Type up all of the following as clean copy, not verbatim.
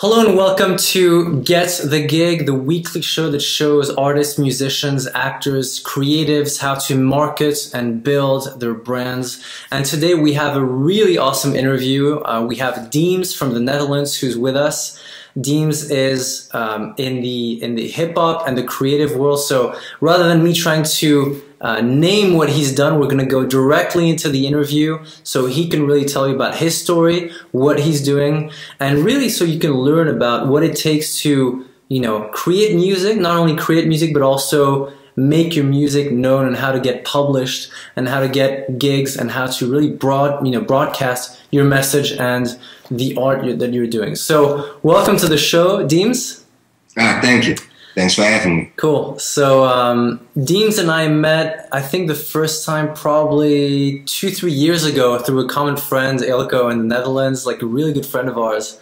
Hello and welcome to Get the Gig, the weekly show that shows artists, musicians, actors, creatives how to market and build their brands. And today we have a really awesome interview. We have Deams from the Netherlands who's with us. Deams is in the hip hop and the creative world. So rather than me trying to name what he's done, we're going to go directly into the interview so he can really tell you about his story, what he's doing, and really so you can learn about what it takes to, create music, not only create music, but also make your music known and how to get published and how to get gigs and how to really broadcast your message and the art that you're doing. So welcome to the show, Deams. Thank you. Thanks for having me. Cool. So Deams and I met, I think the first time probably 2-3 years ago through a common friend, Eelco, in the Netherlands, like a really good friend of ours.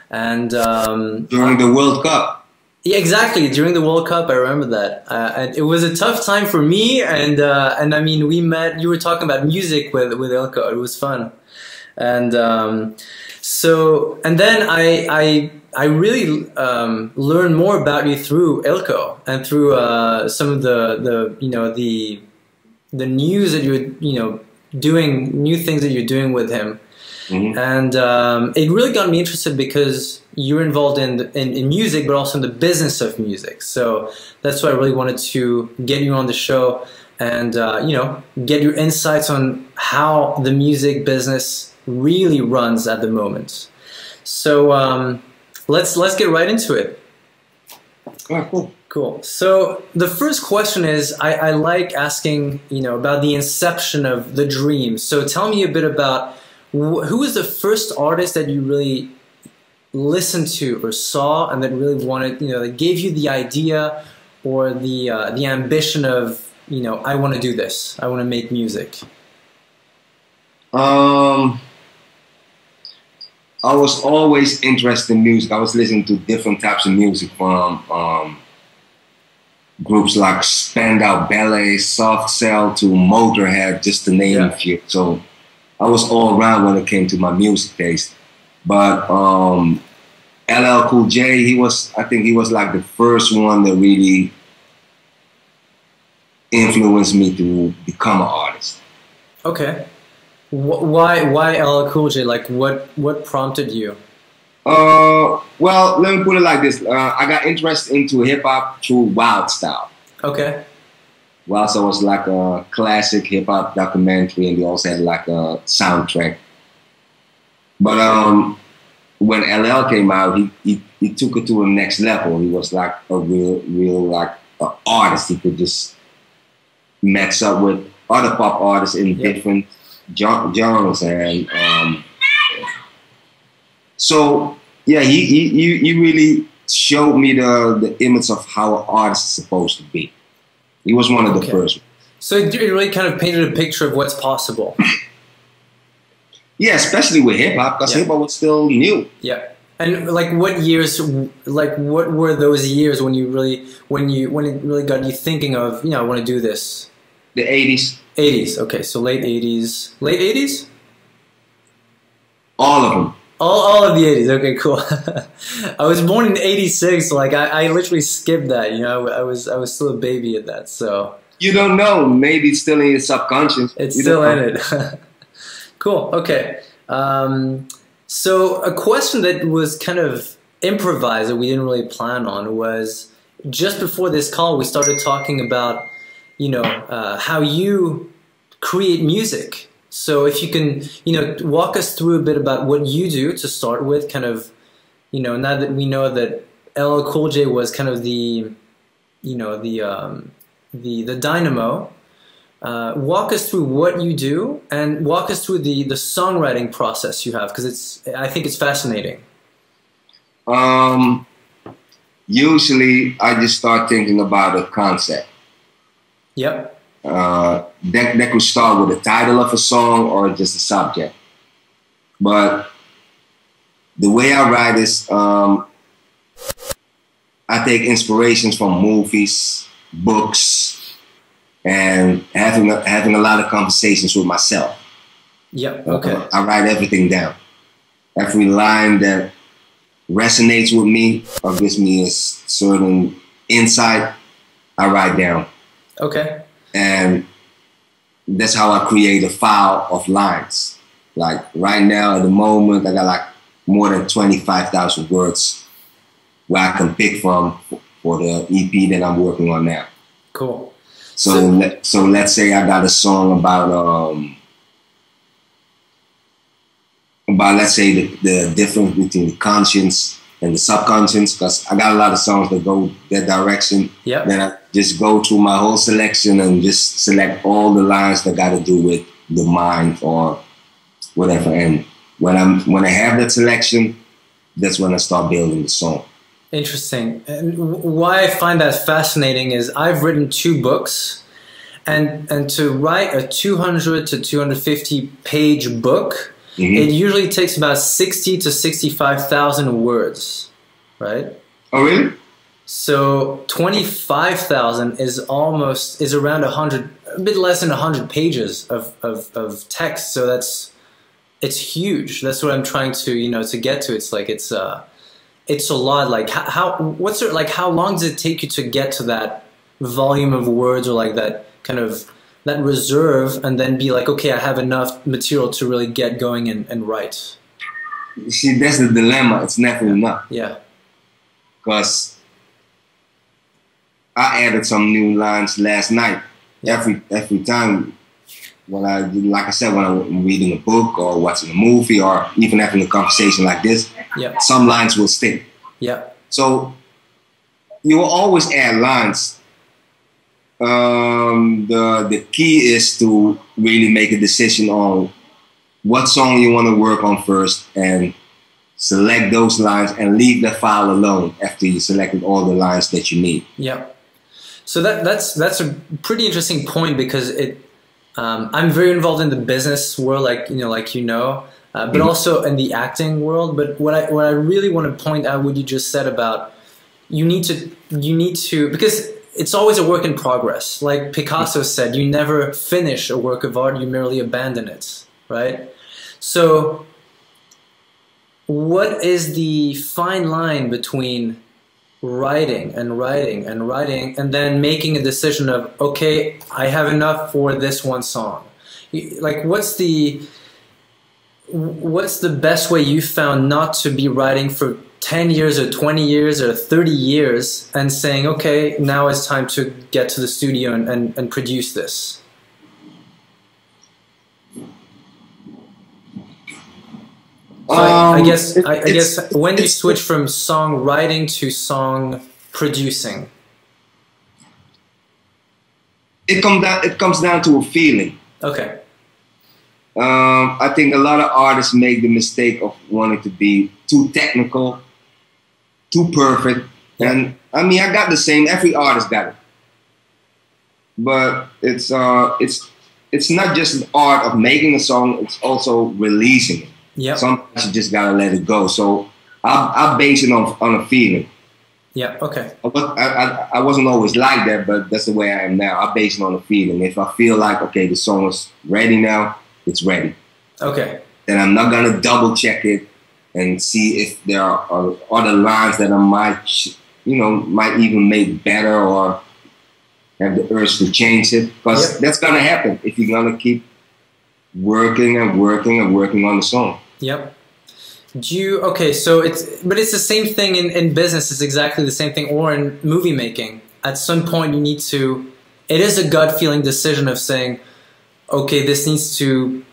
And during the World Cup. Yeah, exactly. During the World Cup, I remember that. And it was a tough time for me. And I mean, we met, you were talking about music with Eelco. It was fun. And and then I really learned more about you through Eelco and through some of the news that you're doing, new things that you're doing with him. Mm-hmm. And it really got me interested because you're involved in music, but also in the business of music. So that's why I really wanted to get you on the show and get your insights on how the music business really runs at the moment. So let's get right into it. Oh, cool. Cool. So the first question is, I like asking about the inception of the dream. So tell me a bit about who was the first artist that you really listened to or saw and that really wanted, that gave you the idea or the ambition of, I want to do this. I want to make music. I was always interested in music. I was listening to different types of music from groups like Spandau Ballet, Soft Cell to Motorhead, just to name a few. So I was all around when it came to my music taste. But LL Cool J, I think he was like the first one that really influenced me to become an artist. Okay. Why LL Cool J? Like what prompted you? Well, let me put it like this. I got interested into hip hop through Wild Style. Okay. Wild Style was like a classic hip hop documentary, and they also had like a soundtrack. But when LL came out, he took it to a next level. He was like a real like artist. He could just match up with other pop artists in different genres, and so yeah, he really showed me the image of how an artist is supposed to be. He was one of the first ones. So it really kind of painted a picture of what's possible. Yeah, especially with hip hop, because hip hop was still new. Yeah. And like what years, like what were those years when it really got you thinking of, I want to do this? The 80s. 80s, okay, so late 80s. Late 80s? All of them. All of the 80s, okay, cool. I was born in 86, so like I literally skipped that, I was still a baby at that, so. You don't know, maybe it's still in your subconscious. It's still in it. Cool, okay. So a question that was kind of improvised that we didn't really plan on was, just before this call, we started talking about how you create music. So if you can, walk us through a bit about what you do to start with, kind of, now that we know that LL Cool J was kind of the dynamo, walk us through what you do and walk us through the songwriting process you have, because I think it's fascinating. Usually I just start thinking about a concept. Yep. That could start with the title of a song or just the subject. But the way I write is I take inspirations from movies, books, and having a lot of conversations with myself. Yep. Okay. I write everything down. Every line that resonates with me or gives me a certain insight, I write down. Okay. And that's how I create a file of lines. Like right now, at the moment, I got like more than 25,000 words where I can pick from for the EP that I'm working on now. Cool. So let's say I got a song about let's say the difference between the conscious and the subconscious, because I got a lot of songs that go that direction. Yeah. Then I just go through my whole selection and just select all the lines that got to do with the mind or whatever. And when I have that selection, that's when I start building the song. Interesting. And why I find that fascinating is I've written 2 books, and to write a 200 to 250 page book, it usually takes about 60 to 65,000 words, right? Oh, really? So 25,000 is around 100, a bit less than 100 pages of text. So it's huge. That's what I'm trying to, to get to. It's like, it's a lot. Like how long does it take you to get to that volume of words, or like that kind of, that reserve, and then be like, okay, I have enough material to really get going and write? You see, that's the dilemma. It's never enough. Yeah. Because I added some new lines last night. Yeah. Every time when like I said, when I'm reading a book or watching a movie or even having a conversation like this, yeah, some lines will stick. Yeah. So you will always add lines. The key is to really make a decision on what song you want to work on first and select those lines and leave the file alone after you selected all the lines that you need. Yeah. So that's a pretty interesting point, because I'm very involved in the business world, but also in the acting world. But what I really want to point out what you just said about you need to, because it's always a work in progress. Like Picasso said, you never finish a work of art, you merely abandon it, right? So what is the fine line between writing and then making a decision of, okay, I have enough for this one song? Like, what's the best way you found not to be writing for 10 years or 20 years or 30 years and saying, okay, now it's time to get to the studio and produce this? So I guess when you switch from songwriting to song producing, it comes down to a feeling. Okay. I think a lot of artists make the mistake of wanting to be too technical, too perfect. Yeah. And I mean, I got the same. Every artist got it, but it's not just the art of making a song. It's also releasing it. Yeah. Sometimes you just gotta let it go. So I base it on a feeling. Yeah. Okay. I wasn't always like that, but that's the way I am now. I base it on a feeling. If I feel like, okay, the song is ready now, it's ready. Okay. Then I'm not gonna double check it and see if there are other lines that I might even make better or have the urge to change it, because that's gonna happen if you're gonna keep working and working and working on the song. Yep. Okay, so it's the same thing in business. It's exactly the same thing, or in movie making. At some point you need to, it is a gut feeling decision of saying, okay, this needs to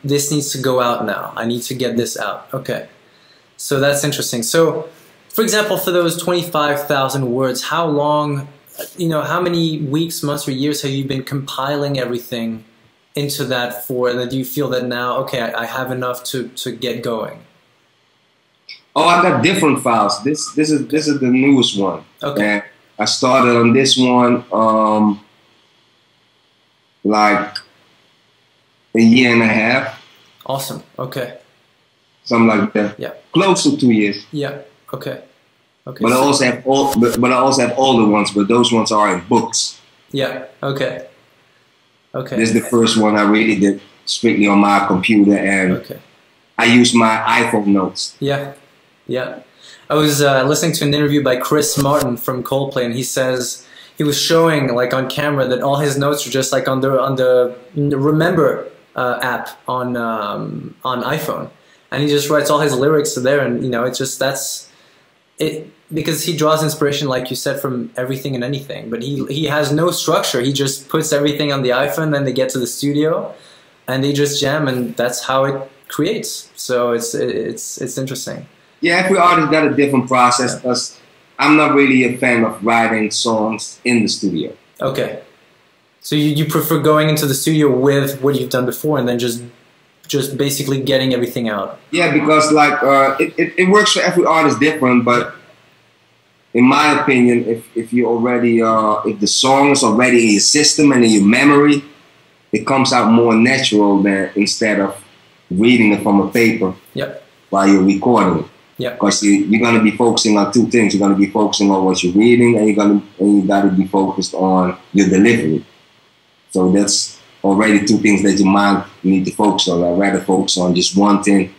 go out now. I need to get this out. Okay. So that's interesting. So for example, for those 25,000 words, how long, how many weeks, months, or years have you been compiling everything into that for, and do you feel that now, okay, I have enough to get going? Oh, I got different files. This is the newest one. Okay. And I started on this one like a year and a half. Awesome. Okay. Something like that. Yeah. Close to 2 years. Yeah. Okay. Okay. But I also have older ones, but those ones are in books. Yeah. Okay. Okay. This is the first one I really did strictly on my computer, and okay. I use my iPhone notes. Yeah. Yeah. I was listening to an interview by Chris Martin from Coldplay, and he says he was showing like on camera that all his notes are just like on the Remember app on iPhone, and he just writes all his lyrics there, and you know, it's just that's it because he draws inspiration, like you said, from everything and anything. But he has no structure. He just puts everything on the iPhone, then they get to the studio, and they just jam, and that's how it creates. So it's interesting. Yeah, every artist got a different process. Because I'm not really a fan of writing songs in the studio. Okay, so you prefer going into the studio with what you've done before, and then just basically getting everything out. Yeah, because like it works for every artist different. But in my opinion, if you already if the song is already in your system and in your memory, it comes out more natural than instead of reading it from a paper. Yep. While you're recording it. Yeah, because you're going to be focusing on two things. You're going to be focusing on what you're reading, and you got to be focused on your delivery. So that's already two things that your mind need to focus on. I'd rather focus on just one thing.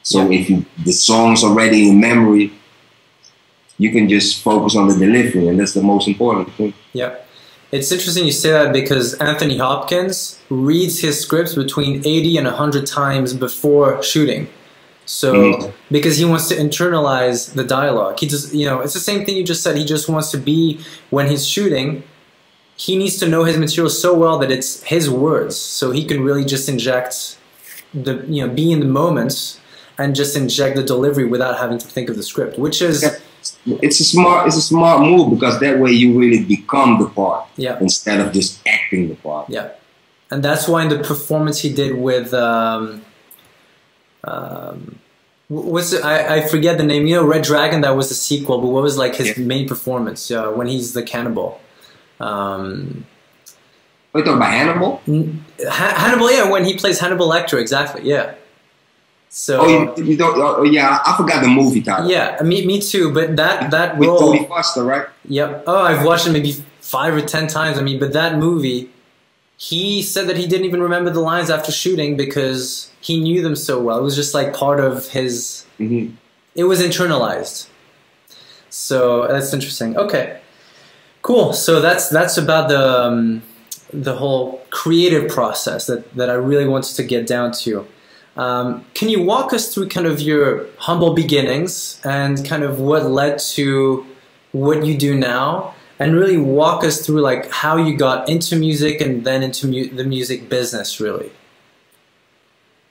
So if the song's already in memory, you can just focus on the delivery, and that's the most important thing. Yeah. It's interesting you say that because Anthony Hopkins reads his scripts between 80 and 100 times before shooting. So, because he wants to internalize the dialogue. He just, you know, it's the same thing you just said. He just wants to be, when he's shooting, he needs to know his material so well that it's his words. So he can really just inject the, you know, be in the moment and just inject the delivery without having to think of the script, which is... It's a smart move because that way you really become the part instead of just acting the part. Yeah. And that's why in the performance he did with... I forget the name. You know, Red Dragon. That was the sequel. But what was like his main performance when he's the cannibal? Are you talking about Hannibal? Hannibal, yeah. When he plays Hannibal Lecter, exactly. Yeah. So. You don't. Oh, yeah, I forgot the movie title. Yeah, me too. But that with role. With Jodie Foster, right? Yep. Oh, I've watched it maybe 5 or 10 times. I mean, but that movie. He said that he didn't even remember the lines after shooting because he knew them so well. It was just like part of his... It was internalized. So that's interesting. Okay, cool. So that's about the whole creative process that I really wanted to get down to. Can you walk us through kind of your humble beginnings and kind of what led to what you do now? And really walk us through like how you got into music and then into the music business, really.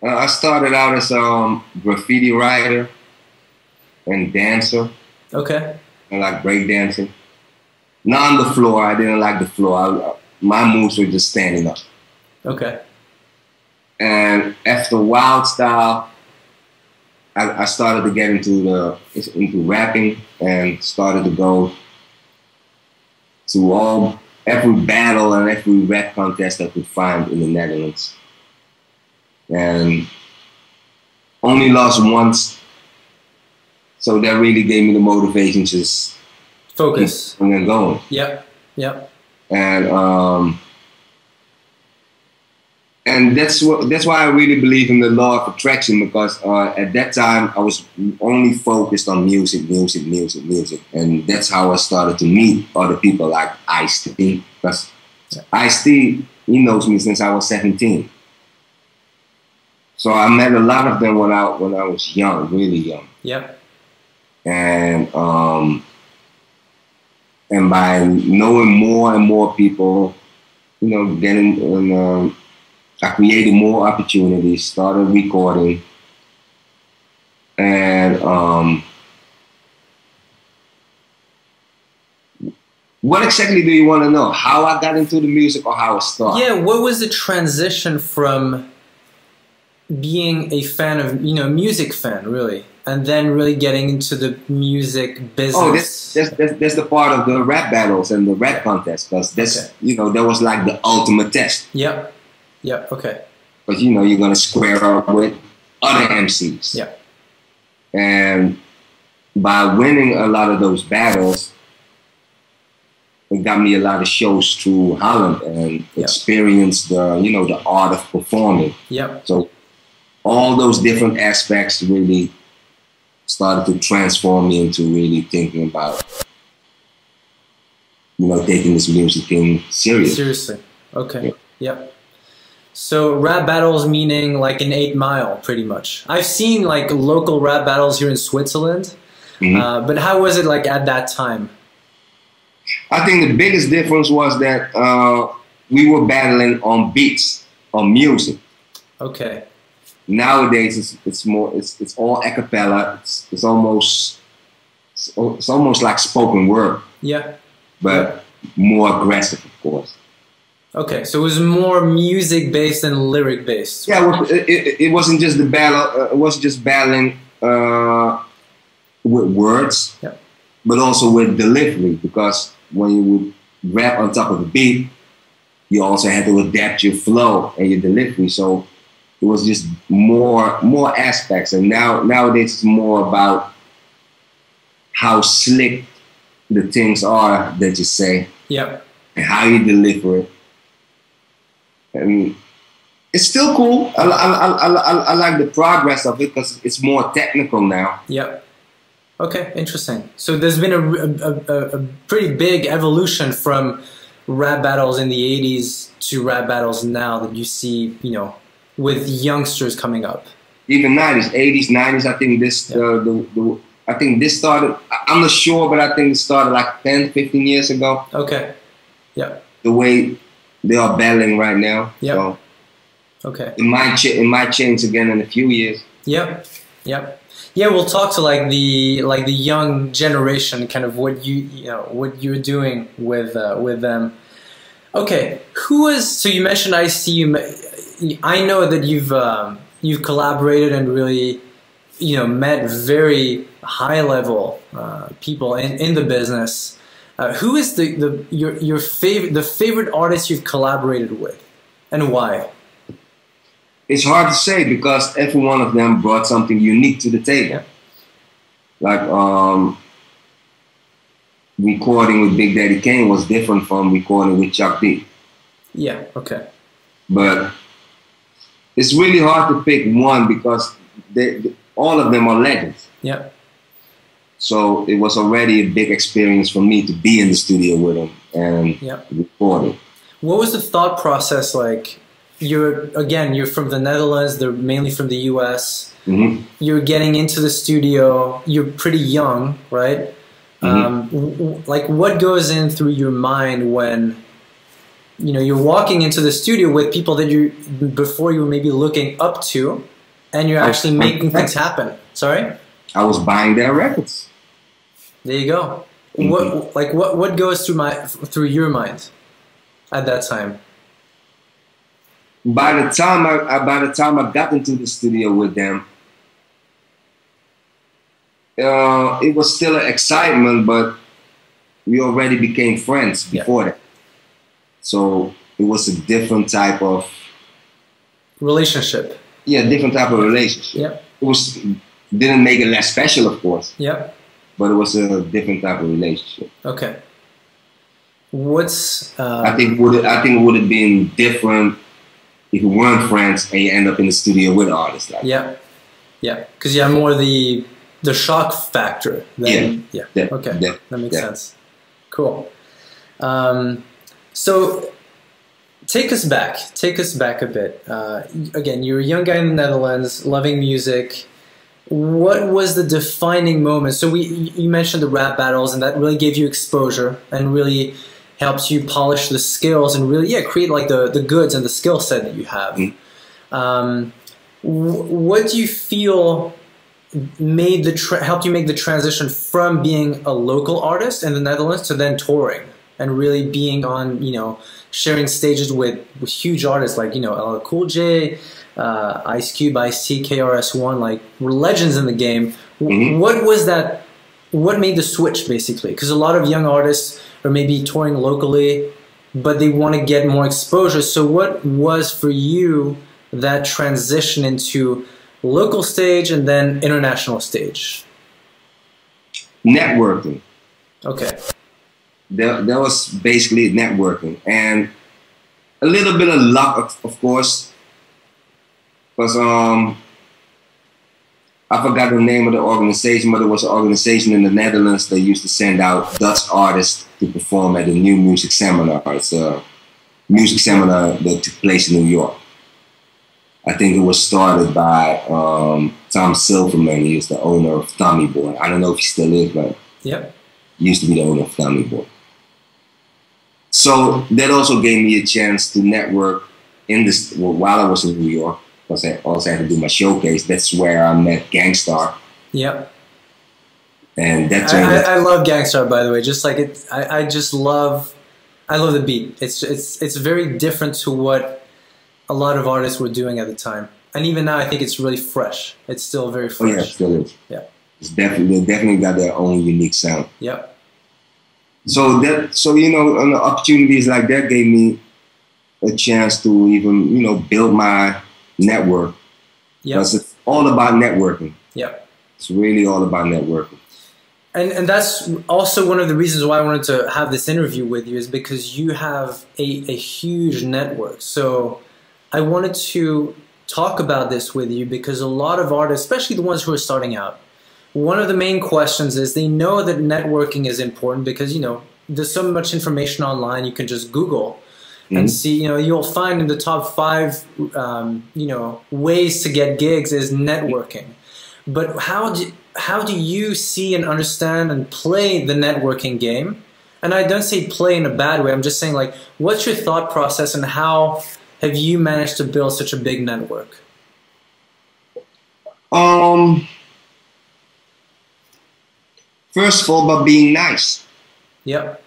I started out as a graffiti writer and dancer. Okay. I like breakdancing. Not on the floor. I didn't like the floor. My moves were just standing up. Okay. And after Wild Style, I started to get into rapping and started to go to every battle and every rap contest I could find in the Netherlands. And only lost once. So that really gave me the motivation to just focus and going. Yep. Yep. And that's why I really believe in the law of attraction, because at that time I was only focused on music, and that's how I started to meet other people like Ice-T, because Ice-T, he knows me since I was 17. So I met a lot of them when I was young, really young. Yep. And by knowing more and more people, you know, I created more opportunities, started recording, and what exactly do you want to know? How I got into the music or how it started? Yeah, what was the transition from being a fan of, you know, music fan, really, and then really getting into the music business? Oh, that's the part of the rap battles and the rap contests, because that's, you know, that was like the ultimate test. Yep. Yeah, okay. But you know, you're gonna square up with other MCs. Yeah. And by winning a lot of those battles, it got me a lot of shows through Holland and experienced the, you know, the art of performing. Yep. So all those different aspects really started to transform me into really thinking about, you know, taking this music thing seriously. Seriously. Okay. Yep. So rap battles meaning like an 8 Mile, pretty much. I've seen like local rap battles here in Switzerland, but how was it like at that time? I think the biggest difference was that we were battling on beats, on music. Okay. Nowadays it's all a cappella. It's almost like spoken word. Yeah. But more aggressive, of course. Okay, so it was more music based than lyric based. Yeah, it wasn't just the battle. It wasn't just battling with words, but also with delivery. Because when you would rap on top of the beat, you also had to adapt your flow and your delivery. So it was just more aspects. And nowadays it's more about how slick the things are that you say, and how you deliver it. And it's still cool. I like the progress of it because it's more technical now. Yep. Okay, interesting. So there's been a pretty big evolution from rap battles in the 80s to rap battles now that you see, you know, with youngsters coming up. Even 90s, 80s, 90s. I think this I think this started. I'm not sure, but I think it started like 10, 15 years ago. Okay. Yeah. The way they are battling right now. Yeah. So okay. It might change again in a few years. Yep. Yep. Yeah, we'll talk to like the young generation, kind of what what you're doing with them. Okay, who was, so you mentioned ICU. I know that you've collaborated and really, you know, met very high level people in the business. Who is your favorite artist you've collaborated with, and why? It's hard to say because every one of them brought something unique to the table. Like recording with Big Daddy Kane was different from recording with Chuck D. Yeah. Okay. But it's really hard to pick one because all of them are legends. Yeah. So it was already a big experience for me to be in the studio with them and record it. What was the thought process like? You're from the Netherlands. They're mainly from the U.S. You're getting into the studio. You're pretty young, right? Like, what goes in through your mind when, you know, you're walking into the studio with people that before you were maybe looking up to, and you're actually making things happen? Sorry? I was buying their records. There you go. What goes through your mind at that time? By the time I got into the studio with them, it was still an excitement, but we already became friends before that. So it was a different type of relationship. Yeah, different type of relationship. Yeah. Didn't make it less special, of course. Yeah. But it was a different type of relationship. Okay. What's I think it would have been different if we weren't friends and you end up in the studio with artists like that. Yeah, because you have more the shock factor. Okay, that makes sense. Cool. So take us back a bit. Again, you're a young guy in the Netherlands, loving music. What was the defining moment? So you mentioned the rap battles, and that really gave you exposure and really helps you polish the skills and really, create like the goods and the skill set that you have. What do you feel helped you make the transition from being a local artist in the Netherlands to then touring and really being on, sharing stages with huge artists like, LL Cool J, Ice Cube, Ice-T, KRS-One, like legends in the game. What was that? What made the switch, basically? Because a lot of young artists are maybe touring locally, but they want to get more exposure. So what was for you that transition into local stage and then international stage? Networking. Okay. That was basically networking. And a little bit of luck, of course. Because I forgot the name of the organization, but it was an organization in the Netherlands that used to send out Dutch artists to perform at the New Music Seminar. It's a music seminar that took place in New York. I think it was started by Tom Silverman. He is the owner of Tommy Boy. I don't know if he still is, but yep. He used to be the owner of Tommy Boy. So that also gave me a chance to network in this while I was in New York. Because I also had to do my showcase. That's where I met Gangstar. Yep. And that's I love Gangstar, by the way. Just like it, I love the beat. It's very different to what a lot of artists were doing at the time. And even now, I think it's really fresh. It's still very fresh. Oh yeah, it still is. Yeah. It's definitely got their own unique sound. Yep. So you know, opportunities like that gave me a chance to even, you know, build my network. Yeah. Because it's all about networking. Yeah. It's really all about networking. And that's also one of the reasons why I wanted to have this interview with you, is because you have a huge network. So I wanted to talk about this with you because a lot of artists, especially the ones who are starting out, one of the main questions is they know that networking is important because, you know, there's so much information online. You can just Google and see, you know, you'll find in the top 5, you know, ways to get gigs is networking. But how do you see and understand and play the networking game? And I don't say play in a bad way. I'm just saying, like, what's your thought process and how have you managed to build such a big network? First of all, by being nice. Yep.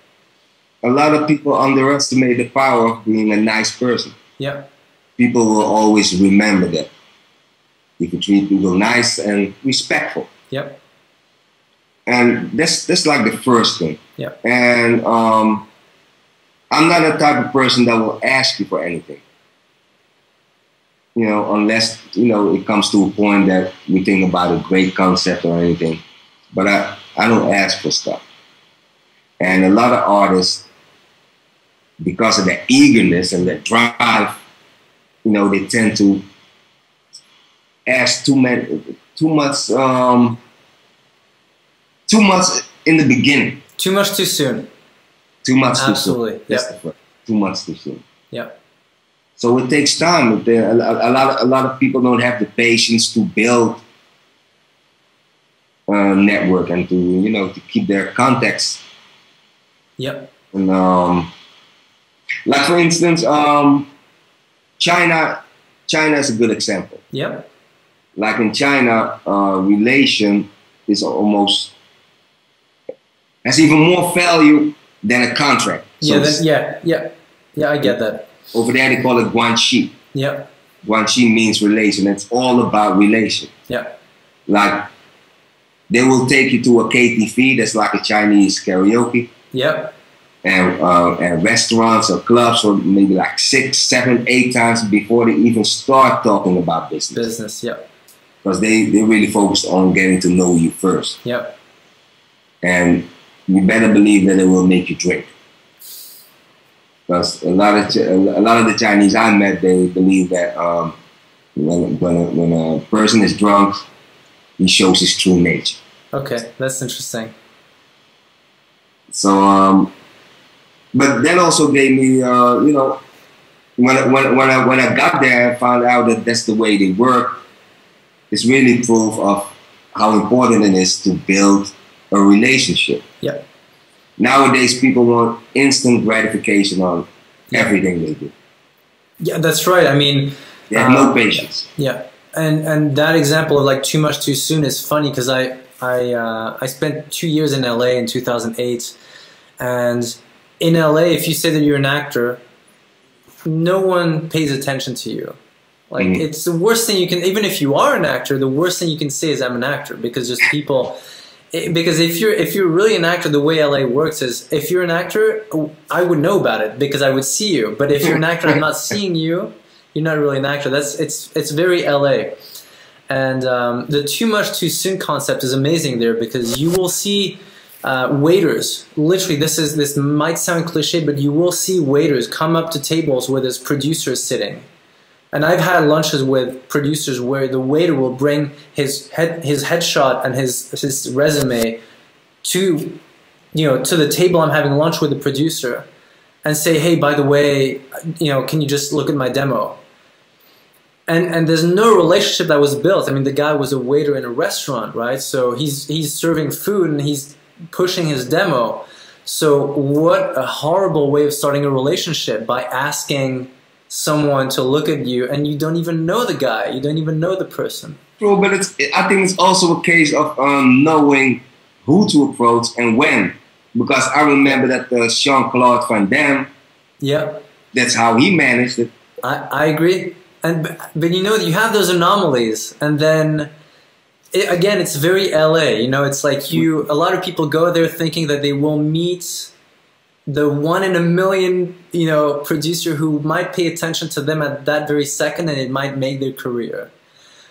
A lot of people underestimate the power of being a nice person. Yep. People will always remember that. If you treat people nice and respectful. Yep. And that's like the first thing. Yep. And I'm not the type of person that will ask you for anything. You know, unless, you know, it comes to a point that we think about a great concept or anything. But I don't ask for stuff. And a lot of artists, because of their eagerness and their drive, you know, they tend to ask too much in the beginning. Too much too soon. Too much Absolutely. Too soon. Absolutely. Yep. Too much too soon. Yeah. So it takes time. A lot of people don't have the patience to build a network and to, you know, to keep their contacts. Yep. And like for instance, China is a good example. Yep. Like in China, relation is almost has even more value than a contract. So yeah, I get that. Over there they call it guanxi. Yep. Guanxi means relation. It's all about relation. Yep. Like they will take you to a KTV, that's like a Chinese karaoke. Yep. And restaurants or clubs, or maybe like 6, 7, 8 times before they even start talking about business. Business, yep. Because they really focus on getting to know you first. Yep. And you better believe that it will make you drink. Because a lot of the Chinese I met, they believe that when a person is drunk, he shows his true nature. Okay, that's interesting. So, but that also gave me, you know, when I got there and found out that that's the way they work, it's really proof of how important it is to build a relationship. Yep. Nowadays, people want instant gratification on everything they do. Yeah, that's right. I mean, they have no patience. Yeah, and that example of like too much too soon is funny because I spent 2 years in LA in 2008, and in LA, if you say that you're an actor, no one pays attention to you. Like it's the worst thing you can. Even if you are an actor, the worst thing you can say is I'm an actor, because just people. Because if you're really an actor, the way LA works is if you're an actor, I would know about it because I would see you. But if you're an actor, I'm not seeing you. You're not really an actor. It's very LA, and the too much too soon concept is amazing there because you will see waiters. Literally, this might sound cliche, but you will see waiters come up to tables where there's producers sitting, And I've had lunches with producers where the waiter will bring his headshot and his resume to, to the table I'm having lunch with the producer, and say, hey, by the way, can you just look at my demo? And there's no relationship that was built. I mean, the guy was a waiter in a restaurant, right? So he's serving food and he's pushing his demo. So what a horrible way of starting a relationship, by asking someone to look at you and you don't even know the guy, you don't even know the person. True, but I think it's also a case of knowing who to approach and when. Because I remember that Jean-Claude Van Damme, yeah, that's how he managed it. I agree. But you have those anomalies, and then again, it's very LA. It's like a lot of people go there thinking that they will meet the one in a million, producer who might pay attention to them at that very second, and it might make their career.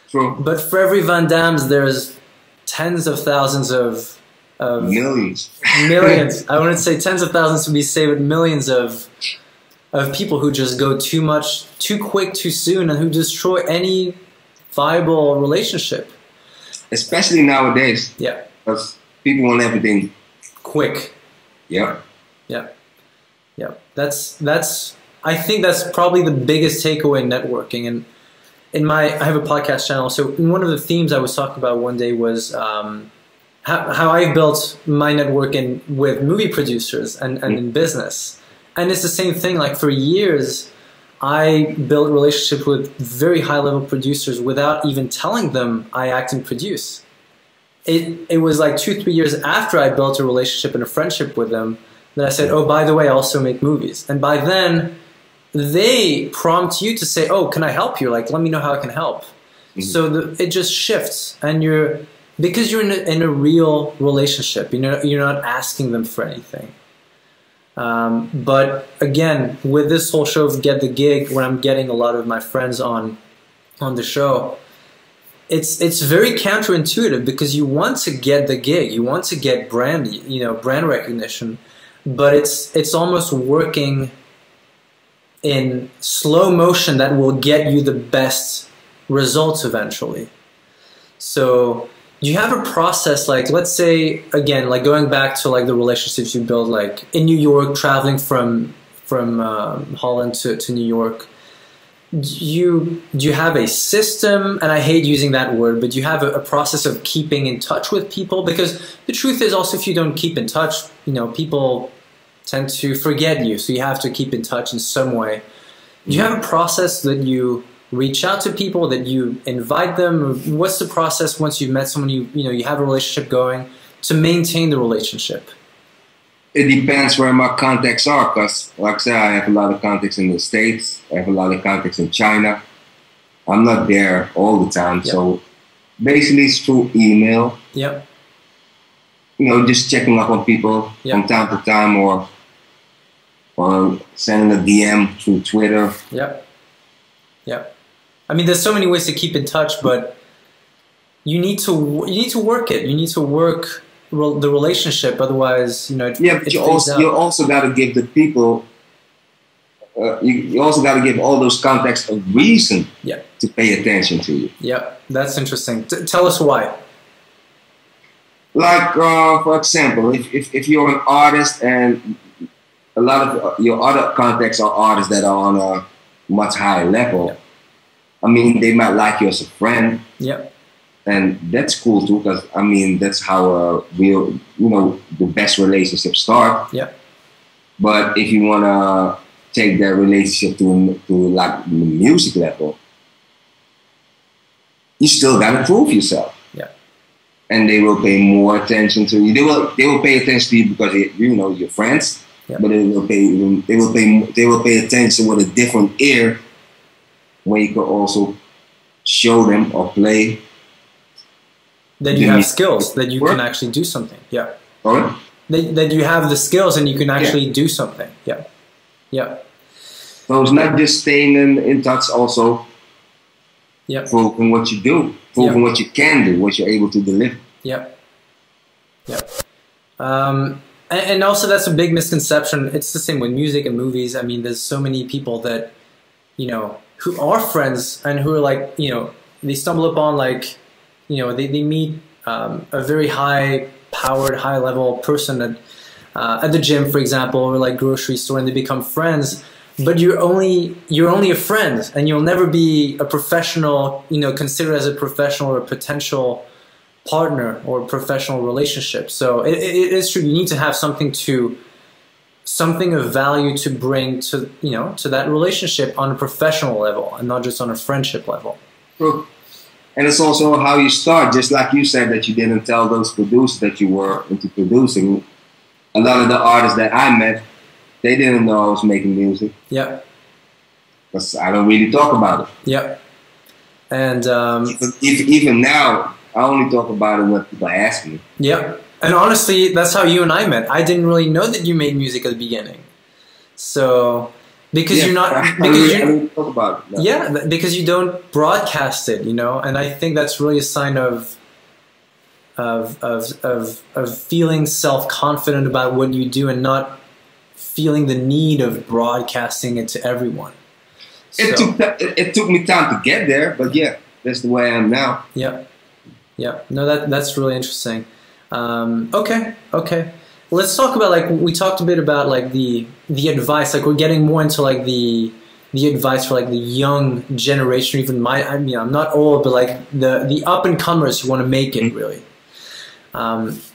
True. But for every Van Dammes, there's tens of thousands of millions. Millions. I wouldn't say tens of thousands to be safe, but millions of people who just go too much, too quick, too soon, and who destroy any viable relationship. Especially nowadays. Yeah. Because people want everything quick. Yeah. Yeah. Yeah. I think that's probably the biggest takeaway in networking. And I have a podcast channel. So one of the themes I was talking about one day was how I built my networking with movie producers and in business. And it's the same thing. Like for years, I built relationships with very high-level producers without even telling them I act and produce. It was like 2-3 years after I built a relationship and a friendship with them that I said, oh, by the way, I also make movies. And by then, they prompt you to say, oh, can I help you? Like, let me know how I can help. Mm-hmm. So it just shifts. And because you're in a real relationship, you're not asking them for anything. But again, with this whole show of Get the Gig, when I'm getting a lot of my friends on the show, it's very counterintuitive, because you want to get the gig, you want to get brand recognition, but it's almost working in slow motion that will get you the best results eventually. So you have a process, like, let's say, again, like going back to like the relationships you build, like in New York, traveling from Holland to New York. Do you have a system? And I hate using that word, but you have a process of keeping in touch with people? Because the truth is also, if you don't keep in touch, people tend to forget you. So you have to keep in touch in some way. Do you have a process that you reach out to people, that you invite them? What's the process once you've met someone, you have a relationship going, to maintain the relationship? It depends where my contacts are, because like I said, I have a lot of contacts in the States, I have a lot of contacts in China. I'm not there all the time. Yep. So basically it's through email. Yep. Just checking up on people from time to time, or sending a DM through Twitter. Yep. Yep. I mean, there's so many ways to keep in touch, but you need to work it. You need to work the relationship, otherwise, but you also got to give the people. You also got to give all those contacts a reason to pay attention to you. Yep, that's interesting. Tell us why. Like, for example, if you're an artist and a lot of your other contacts are artists that are on a much higher level. Yep. I mean, they might like you as a friend. Yep. And that's cool too, because I mean, that's how real, the best relationships start. Yep. But if you want to take that relationship to like the music level, you still got to prove yourself. Yeah. And they will pay more attention to you. They will pay attention to you because you're friends. Yep. But they will pay attention with a different ear when you can also show them or play. That you have skills, that you can actually do something. Yeah. Sorry? That you have the skills and you can actually do something. Yeah. Yeah. So it's not just staying in touch, also proving what you do, proving what you can do, what you're able to deliver. Yeah. Yeah. And also that's a big misconception. It's the same with music and movies. I mean, there's so many people that, who are friends and who are like, you know, they stumble upon like, you know, they meet a very high powered, high level person at the gym, for example, or like grocery store, and they become friends. But you're only a friend, and you'll never be a professional, you know, considered as a professional or a potential partner or a professional relationship. So it is true. You need to have something of value to bring to, you know, to that relationship on a professional level and not just on a friendship level. True. And it's also how you start. Just like you said that you didn't tell those producers that you were into producing. A lot of the artists that I met, they didn't know I was making music. Yeah. Because I don't really talk about it. Yeah. And even now, I only talk about it when people ask me. Yeah. And honestly, that's how you and I met. I didn't really know that you made music at the beginning. So, because you're not, because I don't talk about it. No. Yeah, because you don't broadcast it, you know. And I think that's really a sign of feeling self-confident about what you do and not feeling the need of broadcasting it to everyone. It took me time to get there, but yeah, that's the way I am now. Yeah, yeah. No, that's really interesting. Okay. Let's talk about, like, we talked a bit about like the advice. Like, we're getting more into like the advice for like the young generation. Even I mean, I'm not old, but like the up and comers who want to make it really.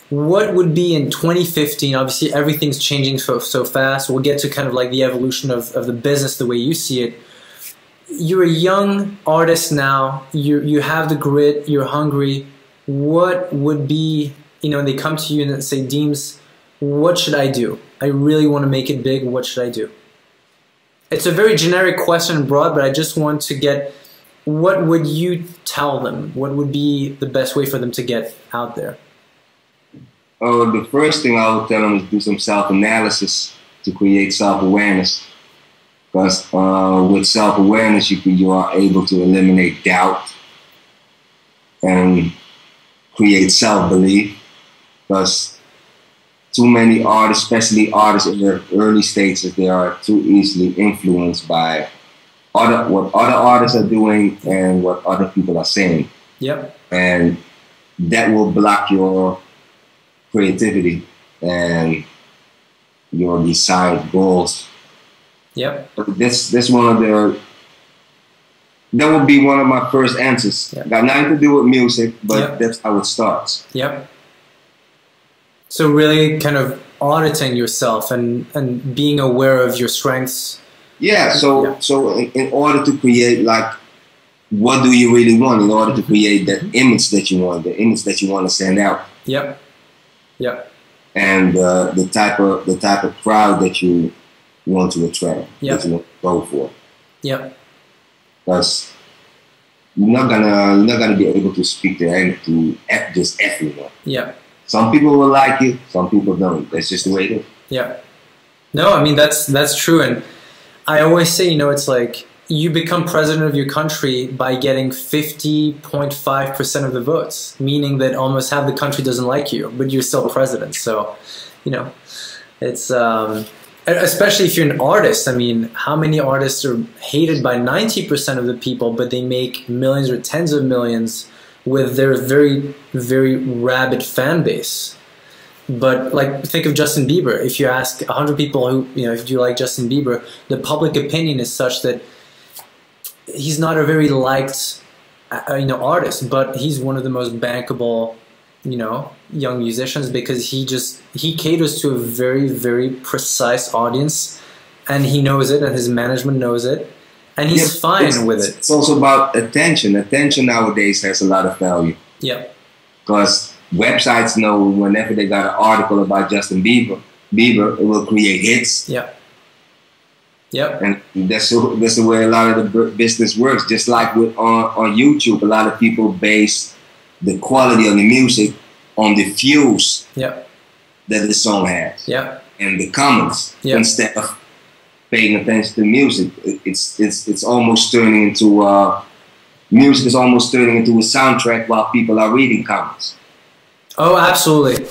What would be in 2015? Obviously, everything's changing so fast. We'll get to kind of like the evolution of the business the way you see it. You're a young artist now. You have the grit. You're hungry. What would be, you know, they come to you and say, Deams, what should I do? I really want to make it big. What should I do? It's a very generic question and broad, but I just want to get, what would you tell them? What would be the best way for them to get out there? Oh, the first thing I would tell them is do some self-analysis to create self-awareness. Because with self-awareness, you are able to eliminate doubt and create self-belief. Because too many artists, especially artists in their early stages, they are too easily influenced by what other artists are doing and what other people are saying. Yep. And that will block your creativity and your desired goals. Yep. That's one of their. That would be one of my first answers. Yep. Got nothing to do with music, but yep. That's how it starts. Yep. So really, kind of auditing yourself and being aware of your strengths. Yeah. So in order to create, like, what do you really want? In order to create that image that you want, the image that you want to send out. Yep. Yep. And the type of crowd that you want to attract, yep. that you want to go for. Yep. Because you're not gonna be able to speak to just everyone. Yeah. Some people will like it, some people don't. That's just the way it is. Yeah. No, I mean that's true, and I always say, you know, it's like you become president of your country by getting 50.5% of the votes, meaning that almost half the country doesn't like you, but you're still president. So, you know, it's especially if you're an artist. I mean, how many artists are hated by 90% of the people, but they make millions or tens of millions with their very, very rabid fan base? But like, think of Justin Bieber. If you ask 100 people who, you know, if you like Justin Bieber, the public opinion is such that he's not a very liked, you know, artist, but he's one of the most bankable, you know, young musicians, because he caters to a very, very precise audience, and he knows it, and his management knows it, and he's fine with it. It's also about attention. Attention nowadays has a lot of value. Yeah. Because websites know whenever they got an article about Justin Bieber, it will create hits. Yeah. Yep. And that's the way a lot of the business works. Just like with on YouTube, a lot of people base the quality of the music on the views yep. that the song has. Yep. And the comments, yep. instead of paying attention to music. It's almost turning into music is almost turning into a soundtrack while people are reading comments. Oh, absolutely.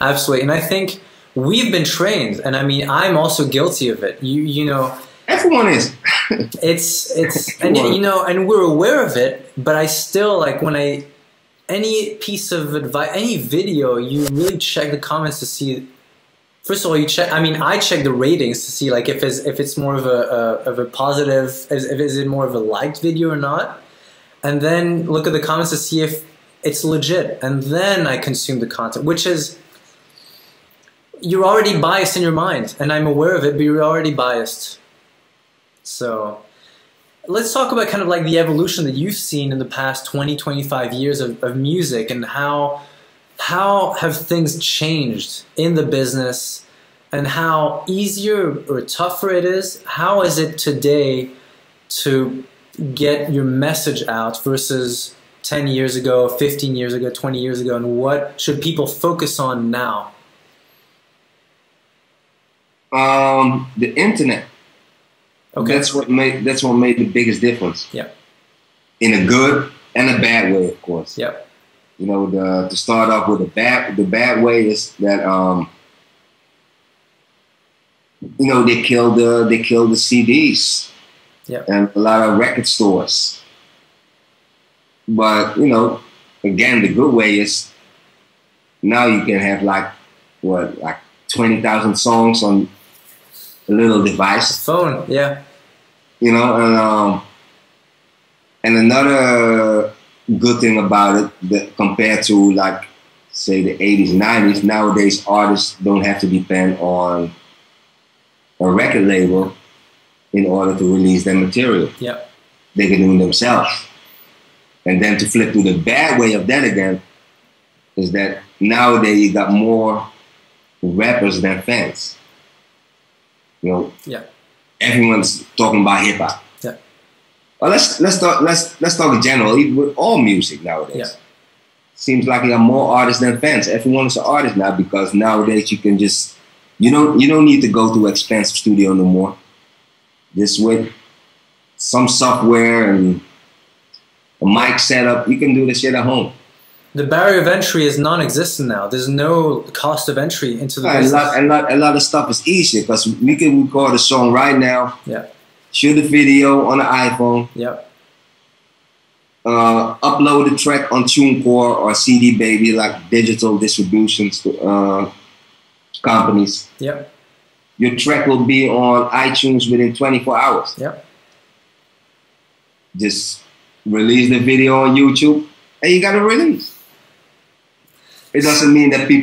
Absolutely. And I think we've been trained, and I mean, I'm also guilty of it. You know, everyone is. And you know, and we're aware of it, but I still like any piece of advice, any video, you really check the comments to see. First of all, you check. I mean, I check the ratings to see like if it's more of a positive, is it more of a liked video or not, and then look at the comments to see if it's legit, and then I consume the content, which is, you're already biased in your mind, and I'm aware of it, but you're already biased. So let's talk about kind of like the evolution that you've seen in the past 20, 25 years of music, and how have things changed in the business, and how easier or tougher it is? How is it today to get your message out versus 10 years ago, 15 years ago, 20 years ago, and what should people focus on now? The internet. Okay. That's what made the biggest difference. Yeah. In a good and a bad way, of course. Yeah. You know, to start off with the bad way is that you know, they killed the CDs. Yeah. And a lot of record stores. But you know, again, the good way is now you can have like 20,000 songs on a little device. Phone, yeah. You know, and another good thing about it, that compared to like, say, the 80s, 90s, nowadays artists don't have to depend on a record label in order to release their material. Yeah. They can do it themselves. And then to flip to the bad way of that again, is that nowadays you got more rappers than fans. You know, yeah. Everyone's talking about hip hop. Yeah. Well, let's talk in general, even with all music nowadays. Yeah. Seems like you have more artists than fans. Everyone is an artist now, because nowadays you can just you don't need to go to an expensive studio no more. Just with some software and a mic setup, you can do this shit at home. The barrier of entry is non-existent now. There's no cost of entry into the business. A lot of stuff is easier, because we can record a song right now. Yeah. Shoot a video on an iPhone. Yeah. Upload the track on TuneCore or CD Baby, like digital distributions companies. Yeah. Your track will be on iTunes within 24 hours. Yeah. Just release the video on YouTube, and you got a release. It doesn't mean that you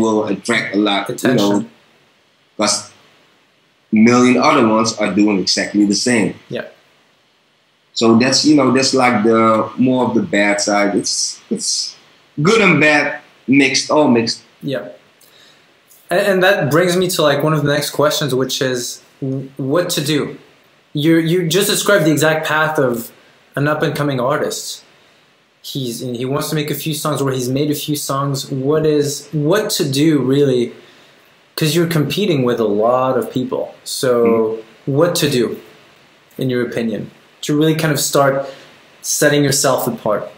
will attract a lot, attention. You know, because a million other ones are doing exactly the same. Yeah. So that's like the more of the bad side. It's good and bad mixed, all mixed. Yeah. And that brings me to like one of the next questions, which is what to do. You just described the exact path of an up and coming artist. He wants to make a few songs, or he's made a few songs. What to do really? Because you're competing with a lot of people. So what to do, in your opinion, to really kind of start setting yourself apart?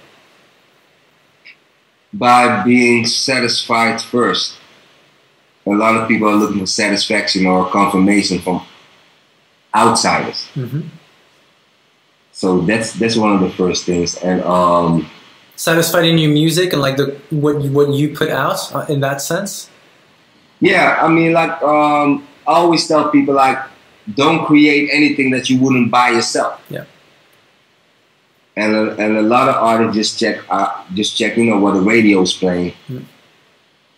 By being satisfied first. A lot of people are looking for satisfaction or confirmation from outsiders. Mm-hmm. So that's one of the first things. And satisfied in your music and like what you put out in that sense. Yeah, I mean, like I always tell people, like, don't create anything that you wouldn't buy yourself. Yeah. And a lot of artists just check what the radio's playing. Mm.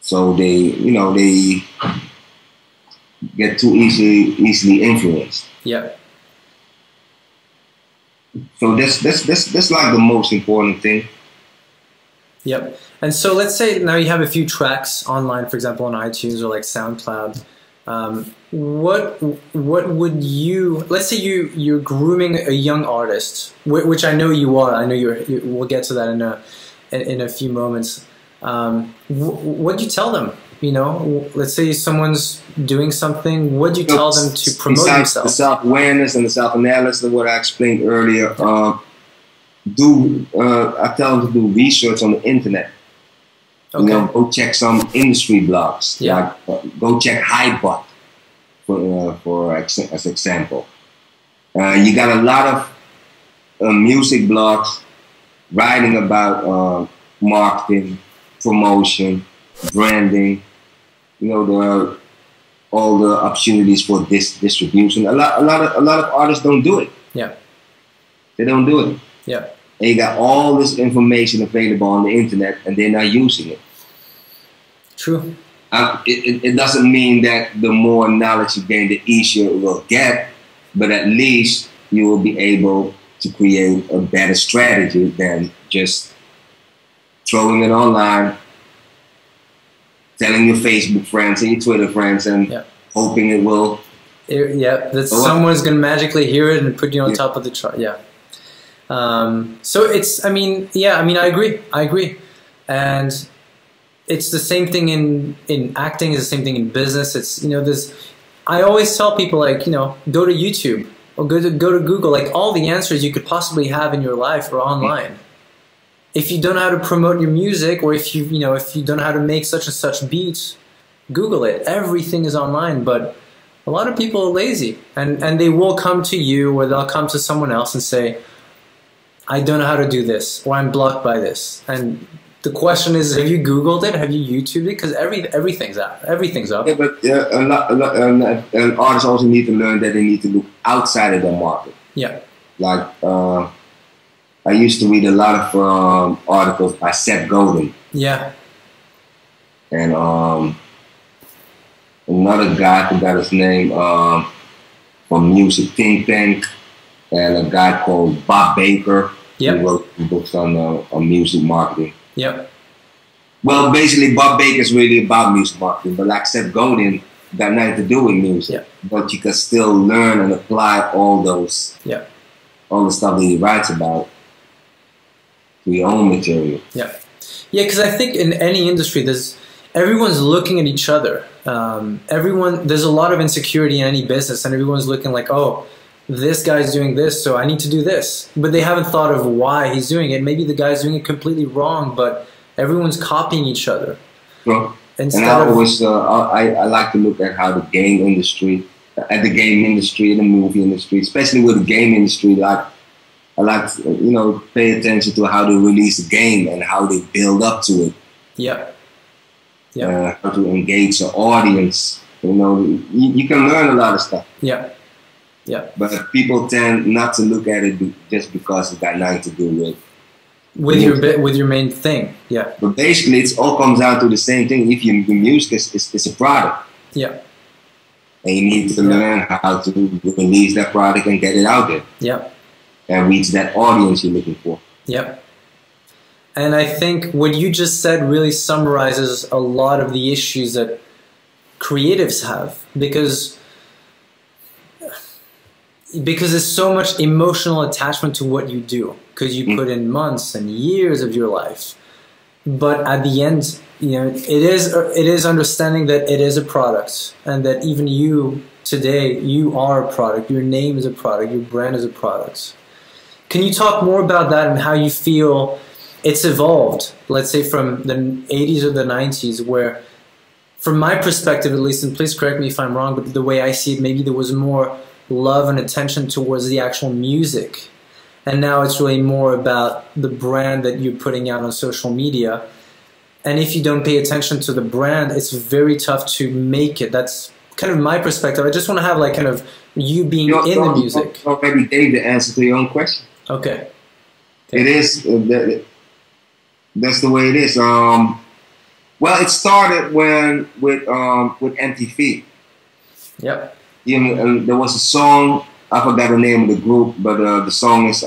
So they get too easily influenced. Yeah. So that's like the most important thing. Yep. And so let's say now you have a few tracks online, for example, on iTunes or like SoundCloud. What would you? Let's say you're grooming a young artist, which I know you are. I know we'll get to that in a few moments. What do you tell them? You know, let's say someone's doing something. What do you tell them to promote yourself? The self-awareness and the self-analysis of what I explained earlier. I tell them to do research on the internet. Okay. You know, go check some industry blogs. Yeah. Like, go check Hypebot as example. You got a lot of music blogs writing about marketing, promotion, branding. You know, all the opportunities for this distribution. A lot of artists don't do it. Yeah. They don't do it. Yeah. And you got all this information available on the internet, and they're not using it. True. It doesn't mean that the more knowledge you gain, the easier it will get, but at least you will be able to create a better strategy than just throwing it online, telling your Facebook friends and your Twitter friends, and hoping it will. That someone's going to magically hear it and put you on top of the chart. Yeah. So it's, I mean, I agree. And it's the same thing in acting, it's the same thing in business. It's, you know, I always tell people, like, you know, go to YouTube or go to Google, like all the answers you could possibly have in your life are online. If you don't know how to promote your music, or if you don't know how to make such and such beats, Google it. Everything is online, but a lot of people are lazy, and they will come to you, or they'll come to someone else and say, I don't know how to do this, or I'm blocked by this. And the question is, have you Googled it? Have you YouTubed it? Because everything's up. Everything's up. Yeah, but and artists also need to learn that they need to look outside of their market. Yeah. Like, I used to read a lot of articles by Seth Godin. Yeah. And another guy, I forgot his name, from Music Think Tank, and a guy called Bob Baker. Yep. Who wrote books on music marketing. Yep. Well, basically, Bob Baker's really about music marketing, but like Seth Godin, got nothing to do with music. Yep. But you can still learn and apply all those, all the stuff that he writes about to your own material. Yeah. Yeah, because I think in any industry, everyone's looking at each other. There's a lot of insecurity in any business, and everyone's looking like, oh, this guy's doing this, so I need to do this. But they haven't thought of why he's doing it. Maybe the guy's doing it completely wrong, but everyone's copying each other. Well, and I always, I like to look at how the game industry, the movie industry, especially with the game industry, like, I like to, you know, pay attention to how they release a game and how they build up to it. Yeah. Yeah. How to engage the audience. You know, you can learn a lot of stuff. Yeah. Yeah. But people tend not to look at it just because it's got nothing to do with your main thing. Yeah. But basically, it all comes down to the same thing. If your music is a product. Yeah. And you need to learn how to release that product and get it out there. Yeah. And reach that audience you're looking for. Yep. And I think what you just said really summarizes a lot of the issues that creatives have, because there's so much emotional attachment to what you do, because you put in months and years of your life. But at the end, you know, it is understanding that it is a product, and that even you today, you are a product. Your name is a product. Your brand is a product. Can you talk more about that and how you feel it's evolved, let's say from the 80s or the 90s, where, from my perspective at least, and please correct me if I'm wrong, but the way I see it, maybe there was more love and attention towards the actual music. And now it's really more about the brand that you're putting out on social media. And if you don't pay attention to the brand, it's very tough to make it. That's kind of my perspective. I just want to have like kind of you being in the music. You already gave the answer to your own question. Okay. It is, that's the way it is. Well, it started with MTV. Yep. You know, there was a song, I forgot the name of the group, but the song is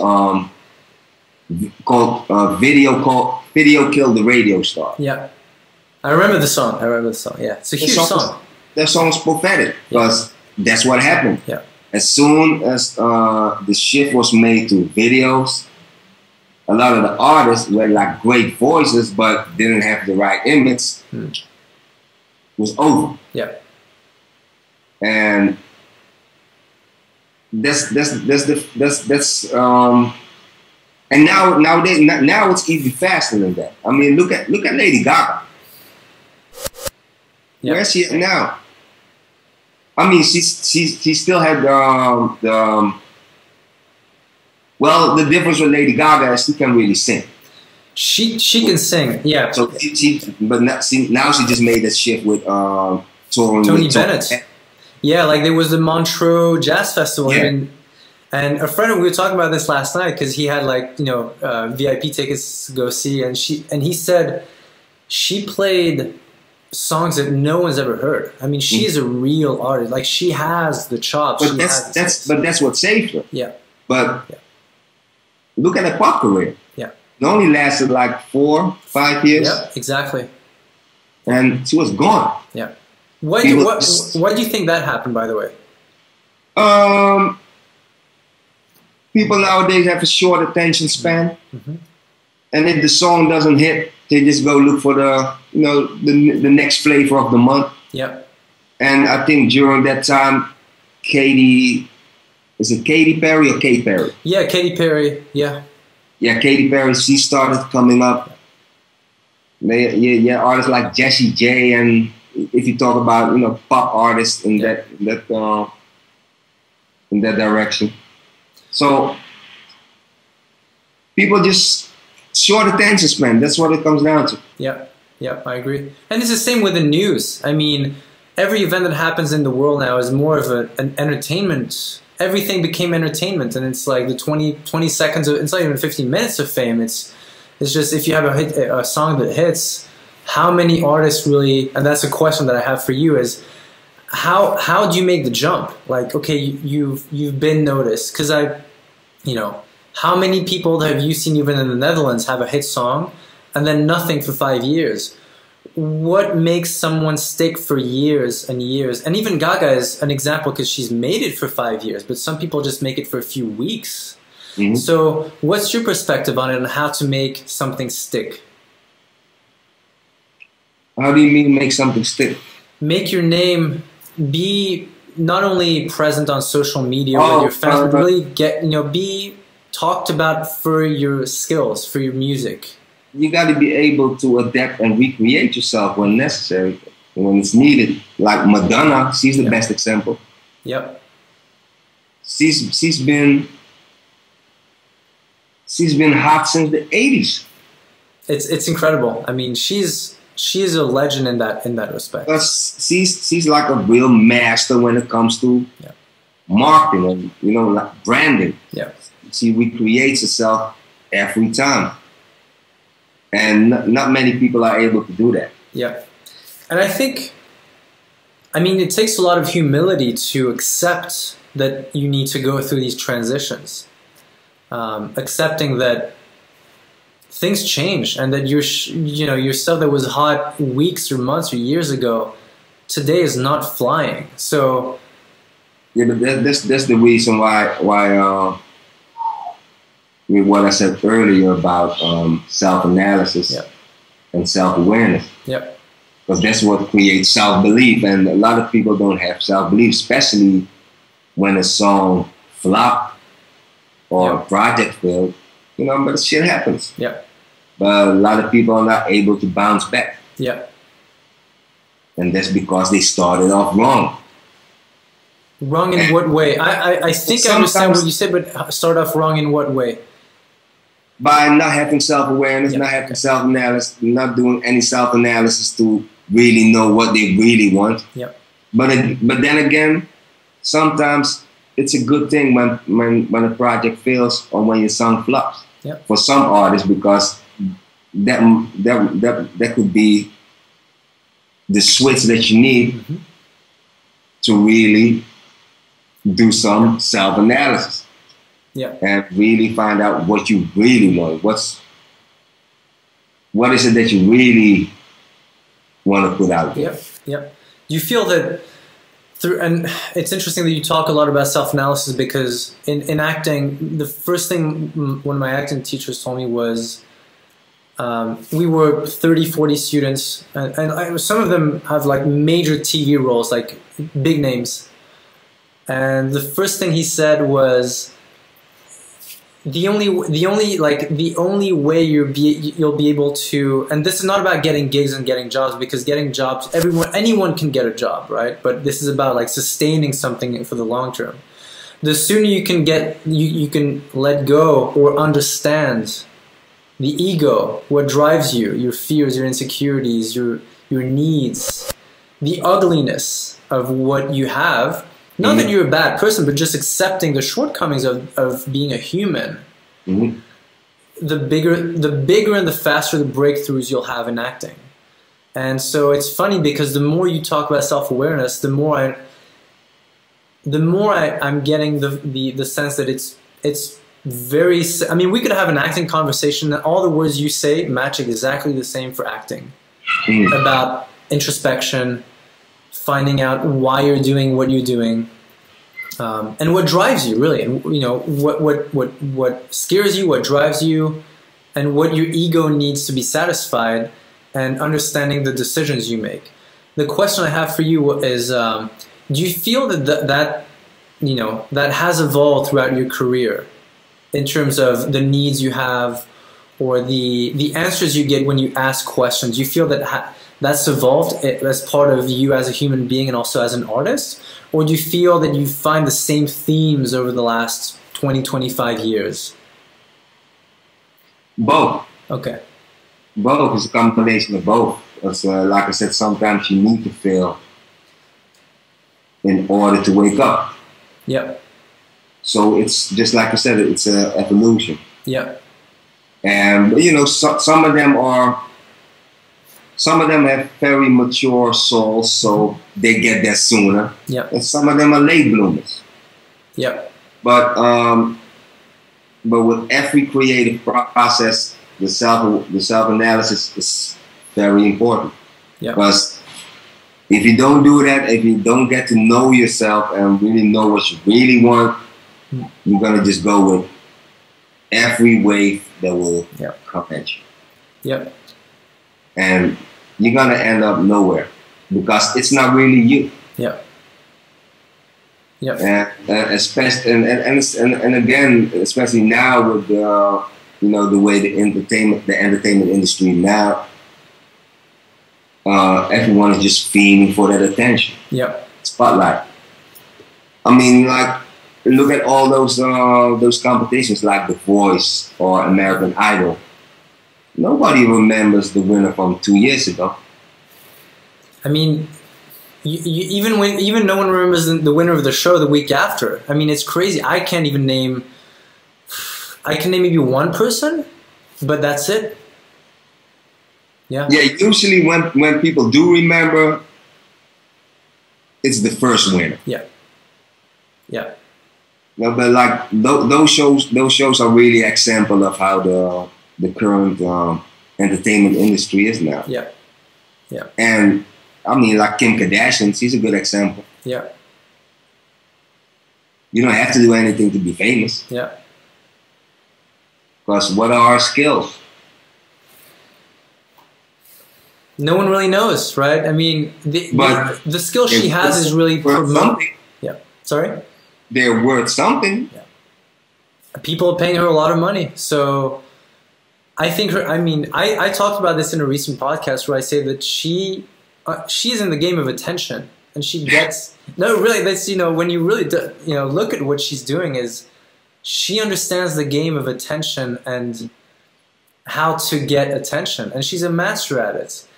called Video Killed the Radio Star. Yeah. I remember the song. Yeah. It's a huge song. That song is prophetic, because that's what happened. Yeah. As soon as the shift was made to videos, a lot of the artists were like great voices but didn't have the right image. It was over. Yeah. And that's and now it's even faster than that. I mean, look at Lady Gaga. Yeah. Where's she at now? I mean, she still had Well, the difference with Lady Gaga is she can really sing. She can sing, yeah. So but now she just made that shift with Tony Bennett. Yeah, like there was the Montreux Jazz Festival, and a friend we were talking about this last night because he had like VIP tickets to go see, and he said she played songs that no one's ever heard. I mean, she's a real artist. Like she has the chops. But that's what saved her. Yeah. But look at her pop career. Yeah. It only lasted like 4-5 years. Yeah, exactly. And she was gone. Yeah. Why do you think that happened, by the way? People nowadays have a short attention span. Mm-hmm. And if the song doesn't hit, they just go look for the next flavor of the month. Yeah. And I think during that time, Katy Perry or Katy Perry? Yeah, Katy Perry, yeah. Yeah, Katy Perry, she started coming up. Artists like Jessie J, and if you talk about pop artists in that direction. So people just short attention span. That's what it comes down to. Yeah, yeah, I agree. And it's the same with the news. I mean, every event that happens in the world now is more of an entertainment. Everything became entertainment, and it's like the 20 seconds of, it's not even 15 minutes of fame. It's just if you have a song that hits, how many artists really, and that's a question that I have for you is, how do you make the jump? Like, okay, you've been noticed, because how many people have you seen even in the Netherlands have a hit song and then nothing for 5 years? What makes someone stick for years and years? And even Gaga is an example because she's made it for 5 years, but some people just make it for a few weeks. Mm-hmm. So what's your perspective on it and how to make something stick? How do you mean make something stick? Make your name be not only present on social media with your fans, but really be talked about for your skills, for your music. You got to be able to adapt and recreate yourself when necessary, when it's needed. Like Madonna, she's the best example. Yep. She's been hot since the 80s. It's incredible. I mean, she's a legend in that respect. But she's like a real master when it comes to marketing and like branding. Yeah. She recreates herself every time. And not many people are able to do that. Yeah. And I mean, it takes a lot of humility to accept that you need to go through these transitions. Accepting that things change and that your stuff that was hot weeks or months or years ago, today is not flying. So yeah, but that's the reason why with what I said earlier about self-analysis and self-awareness. Yep. Because that's what creates self-belief, and a lot of people don't have self-belief, especially when a song flop or a project failed. But shit happens. Yeah. But a lot of people are not able to bounce back. Yeah. And that's because they started off wrong. Wrong in what way? I think I understand what you said, but start off wrong in what way? By not having self-awareness, not having self-analysis, not doing any self-analysis to really know what they really want. Yep. But then again, sometimes it's a good thing when a project fails or when your song flops. Yep. For some artists, because that could be the switch that you need to really do some self-analysis. Yeah. And really find out what you really want. What is it that you really want to put out there? Yep. Yep. Do you feel that and it's interesting that you talk a lot about self-analysis, because in acting, the first thing one of my acting teachers told me was we were 30, 40 students, and some of them have like major TV roles, like big names. And the first thing he said was, the only way you'll be able to, and this is not about getting gigs and getting jobs, because getting jobs, anyone can get a job, right? But this is about like sustaining something for the long term. the sooner you can you can let go or understand the ego, what drives you, your fears, your insecurities, your needs, the ugliness of what you have. Not that you're a bad person, but just accepting the shortcomings of being a human. The bigger and the faster the breakthroughs you'll have in acting. And so it's funny because the more you talk about self-awareness, the more I'm getting the sense that it's very, I mean, we could have an acting conversation and all the words you say match exactly the same for acting. About introspection, finding out why you're doing what you're doing, and what drives you really, and you know what scares you, what drives you, and what your ego needs to be satisfied, and understanding the decisions you make. The question I have for you is, do you feel that you know that has evolved throughout your career in terms of the needs you have or the answers you get when you ask questions? Do you feel that that's evolved as part of you as a human being and also as an artist? Or do you feel that you find the same themes over the last 20, 25 years? Both. Okay. Both is a combination of both. Because, like I said, sometimes you need to fail in order to wake up. Yep. So it's just like I said, it's an evolution. Yep. And you know, some of them have very mature souls, so they get there sooner. Yep. And some of them are late bloomers. Yep. But with every creative process, the self-analysis is very important. Yep. Because if you don't do that, if you don't get to know yourself and really know what you really want, you're gonna just go with every wave that will come at you. Yep. And you're gonna end up nowhere because it's not really you. Yep. Yep. And especially and again, especially now with you know the way the entertainment industry now, everyone is just fiending for that attention. Yep. Spotlight. I mean, like, look at all those competitions like The Voice or American Idol. Nobody remembers the winner from 2 years ago. I mean, even no one remembers the winner of the show the week after. I mean, it's crazy. I can name maybe one person, but that's it. Yeah. Yeah. Usually, when people do remember, it's the first winner. Yeah. Yeah. No, but like those shows are really example of how the current entertainment industry is now. Yeah. Yeah. And I mean, like Kim Kardashian, she's a good example. Yeah. You don't have to do anything to be famous. Yeah. Because what are our skills? No one really knows, right? I mean, the skill she has is really something. Yeah. Sorry? They're worth something. Yeah. People are paying her a lot of money. So I think I talked about this in a recent podcast where I say that she's in the game of attention and she gets, no, really, that's, you know, when you really look at what she's doing is she understands the game of attention and how to get attention. And she's a master at it.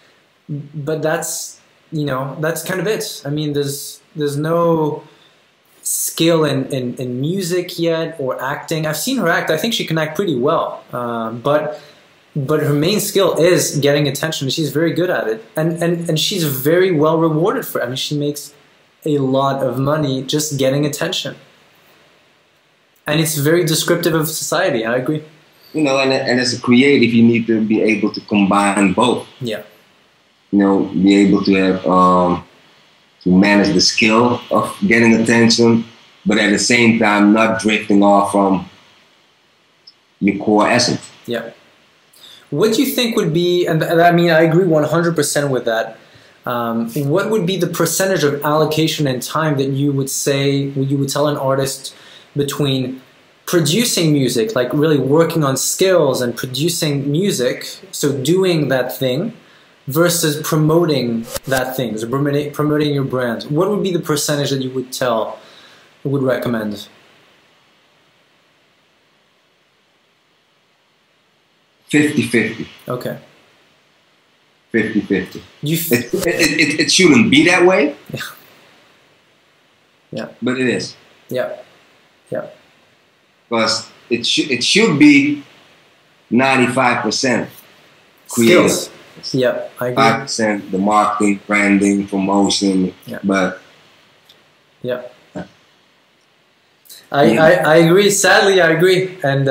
But that's, you know, that's kind of it. I mean, there's no skill in music yet or acting. I've seen her act. I think she can act pretty well. But her main skill is getting attention. She's very good at it. And she's very well rewarded for it. I mean, she makes a lot of money just getting attention. And it's very descriptive of society. I agree. You know, and as a creative, you need to be able to combine both. Yeah. You know, be able to have to manage the skill of getting attention, but at the same time not drifting off from your core essence. Yeah. What do you think would be, and I mean, I agree 100% with that. What would be the percentage of allocation and time that you would tell an artist between producing music, like really working on skills and producing music, so doing that thing, versus promoting that thing, so promoting your brand? What would be the percentage that you would recommend? 50-50. Okay. 50-50. It shouldn't be that way. Yeah. Yeah. But it is. Yeah. Yeah. Because it should be 95% creative. Skills. Yeah, I agree. 5% the marketing, branding, promotion. Yeah. But yeah. I agree. Sadly, I agree. And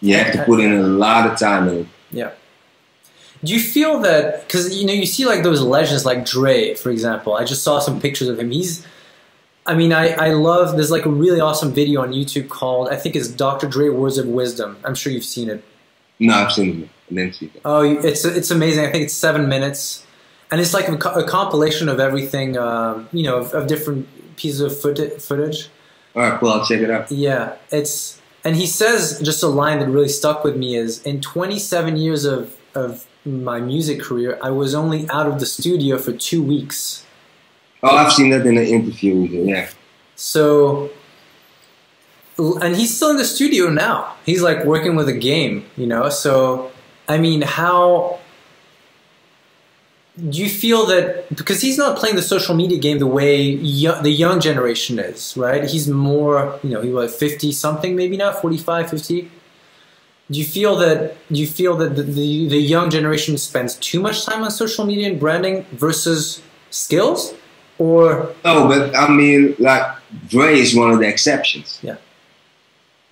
you have to put in a lot of time in it. Yeah. Do you feel that, because you see like those legends like Dre, for example. I just saw some pictures of him. I love, there's like a really awesome video on YouTube called, I think it's Dr. Dre Words of Wisdom. I'm sure you've seen it. No, I've seen it. I didn't see it. Oh, it's amazing. I think it's 7 minutes. And it's like a compilation of everything, of different pieces of footage. All right, cool. I'll check it out. Yeah, and he says, just a line that really stuck with me is, in 27 years of my music career, I was only out of the studio for 2 weeks. Oh, I've seen that in an interview with him, yeah. So, and he's still in the studio now. He's like working with a game, So, I mean, how do you feel that, because he's not playing the social media game the way the young generation is, right? He's more, he was 50 something maybe now, 45, 50. Do you feel that the young generation spends too much time on social media and branding versus skills? Or no, but I mean, like, Dre is one of the exceptions. Yeah.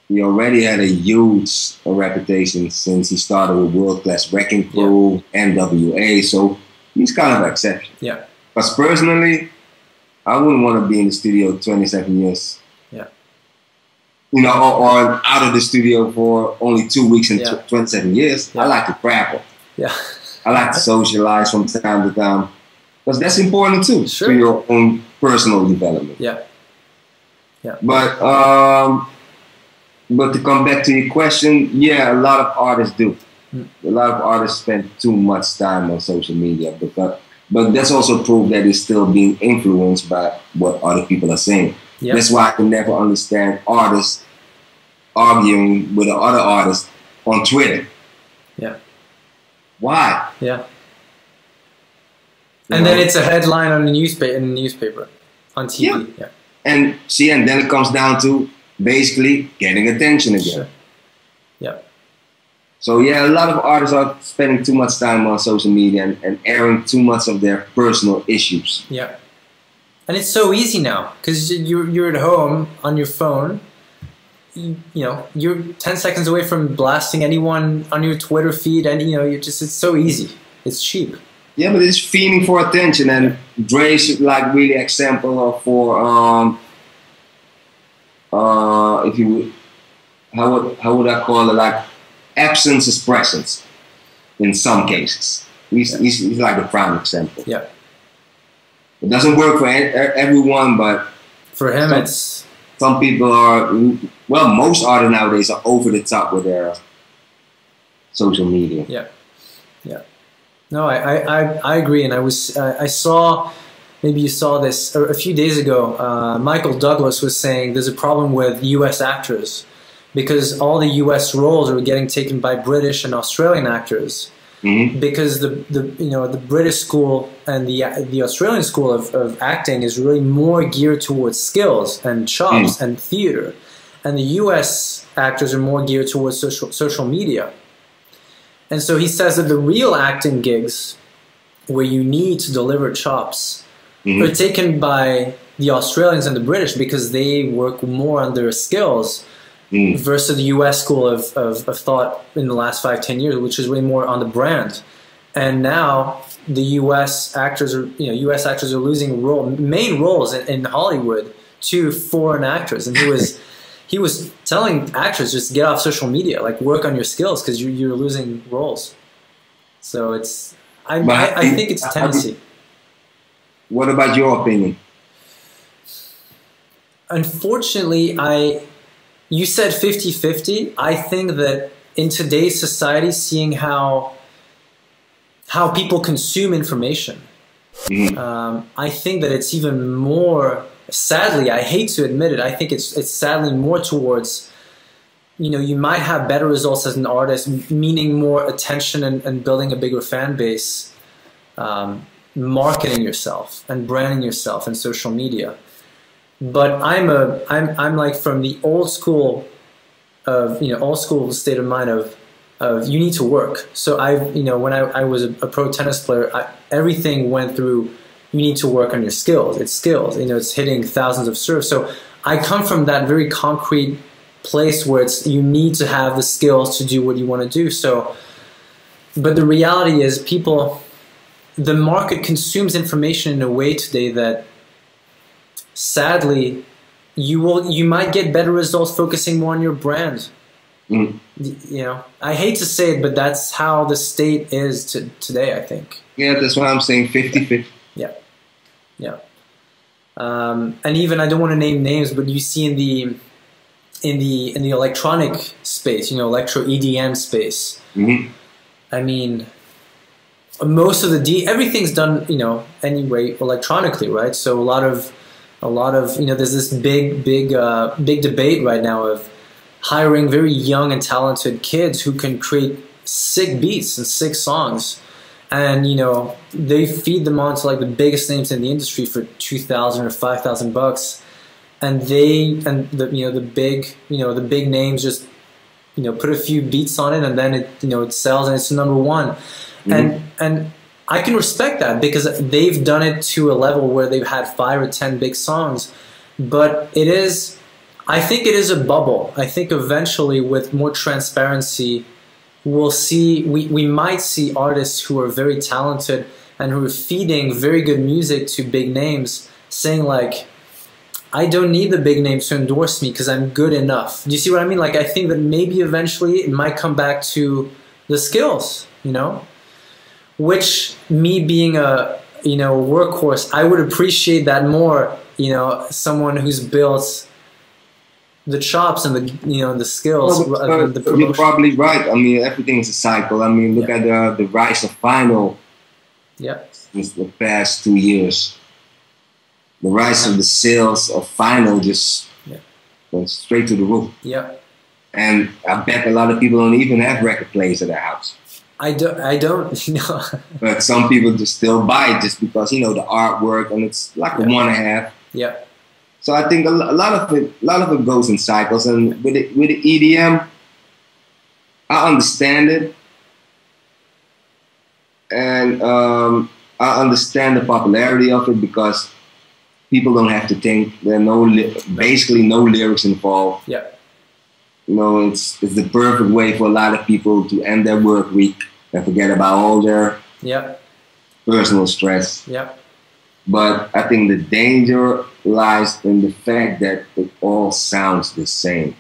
He already had a huge reputation since he started with World Class Wrecking Crew, NWA, so he's kind of an exception. Yeah. But personally, I wouldn't want to be in the studio 27 years. Yeah. Or out of the studio for only 2 weeks and 27 years. Yeah. I like to travel. Yeah. I like to socialize from time to time. Because that's important too, to your own personal development. Yeah. Yeah. But to come back to your question, yeah, a lot of artists do. A lot of artists spend too much time on social media, but that's also proof that it's still being influenced by what other people are saying. Yep. That's why I can never understand artists arguing with other artists on Twitter. Yeah. Why? Yeah. And then it's a headline on the newspaper, on TV. Yeah. And then it comes down to basically getting attention again. Sure. Yeah. So yeah, a lot of artists are spending too much time on social media and airing too much of their personal issues. Yeah. And it's so easy now because you're at home on your phone. You're 10 seconds away from blasting anyone on your Twitter feed, and it's so easy. It's cheap. Yeah, but it's feeding for attention, and Dre's like really example for if you would, how would I call it, like absence is presence in some cases. He's like a prime example. Yeah. It doesn't work for everyone, but for him, some people are, most artists nowadays are over the top with their social media. Yeah. Yeah. No, I agree, and I saw, maybe you saw this a few days ago. Michael Douglas was saying there's a problem with U.S. actors because all the U.S. roles are getting taken by British and Australian actors. Mm-hmm. Because the British school and the Australian school of acting is really more geared towards skills and chops and theater, and the U.S. actors are more geared towards social media. And so he says that the real acting gigs, where you need to deliver chops, are taken by the Australians and the British because they work more on their skills. Versus the U.S. school of thought in the last 5-10 years, which is way more on the brand. And now the U.S. actors are losing main roles in Hollywood to foreign actors. And he was telling actors, just get off social media, like work on your skills because you're losing roles. So I think it's a tendency. What about your opinion? Unfortunately, you said 50-50. I think that in today's society, seeing how people consume information, I think that it's even more, sadly, I hate to admit it, I think it's sadly more towards, you might have better results as an artist, meaning more attention and building a bigger fan base, marketing yourself and branding yourself in social media. But I'm like from the old school of, old school state of mind of you need to work. So when I was a pro tennis player, everything went through, you need to work on your skills. It's skills, it's hitting thousands of serves. So I come from that very concrete place where you need to have the skills to do what you want to do. So, but the reality is the market consumes information in a way today that sadly you might get better results focusing more on your brand. I hate to say it, but that's how the state is today, I think. Yeah, that's why I'm saying 50-50. Yeah. And even, I don't want to name names, but you see in the electronic space, electro EDM space. I mean, most of everything's done, anyway, electronically, right? So a lot of, there's this big debate right now of hiring very young and talented kids who can create sick beats and sick songs. And, they feed them on to like the biggest names in the industry for $2,000 or $5,000. And the big names just, put a few beats on it, and then it sells and it's number one. And I can respect that because they've done it to a level where they've had 5 or 10 big songs. But I think it is a bubble. I think eventually with more transparency, we might see artists who are very talented and who are feeding very good music to big names saying like, I don't need the big names to endorse me because I'm good enough. Do you see what I mean? Like, I think that maybe eventually it might come back to the skills, which me being a, workhorse, I would appreciate that more, someone who's built the chops and the skills. Well, you're probably right. I mean, everything's a cycle. I mean, look at the rise of vinyl. Yeah. Since the past 2 years. The rise of the sales of vinyl just went straight to the roof. Yeah. And I bet a lot of people don't even have record players at their house. I don't. But some people just still buy it just because, the artwork, and it's like a one and a half. Yeah. So I think a lot of it goes in cycles. And with the EDM, I understand it. And I understand the popularity of it because people don't have to think. There are basically no lyrics involved. Yeah. It's the perfect way for a lot of people to end their work week and forget about all their personal stress. Yeah. But I think the danger lies in the fact that it all sounds the same.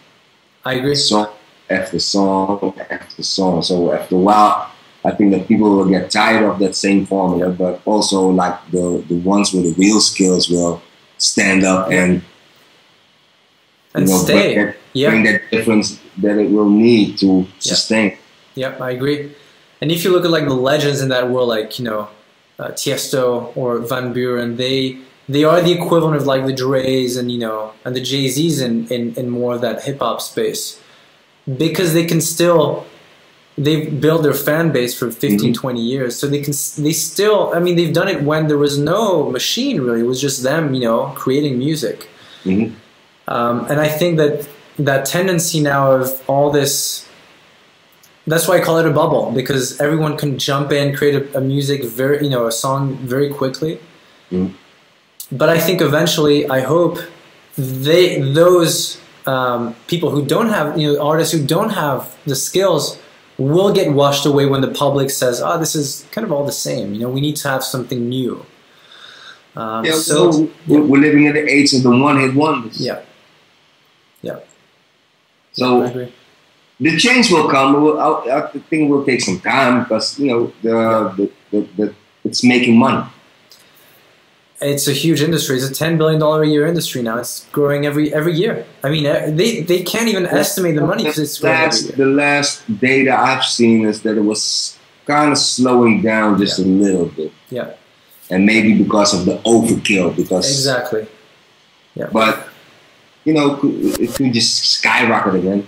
I agree. Song after song after song. So after a while, I think that people will get tired of that same formula, but also like the ones with the real skills will stand up and stay. Bring that difference that it will need to sustain. Yeah, I agree. And if you look at like the legends in that world, like Tiesto or Van Buren, they are the equivalent of like the Dre's and and the Jay-Z's in more of that hip hop space, because they've built their fan base for 15, 20 years. So they still, I mean, they've done it when there was no machine really. It was just them, creating music. And I think that tendency now of all this, that's why I call it a bubble, because everyone can jump in, create a music a song very quickly. But I think eventually, I hope those people who don't have, artists who don't have the skills will get washed away when the public says, "Oh, this is kind of all the same." We need to have something new. We're living in the age of the one-hit wonders. Yeah. So I agree. The change will come. I think it will take some time because it's making money. It's a huge industry. It's a $10 billion a year industry now. It's growing every year. I mean, they can't even estimate the money because it's growing every year. The last data I've seen is that it was kind of slowing down just a little bit. Yeah. And maybe because of the overkill. Exactly. Yeah. But, it could just skyrocket again.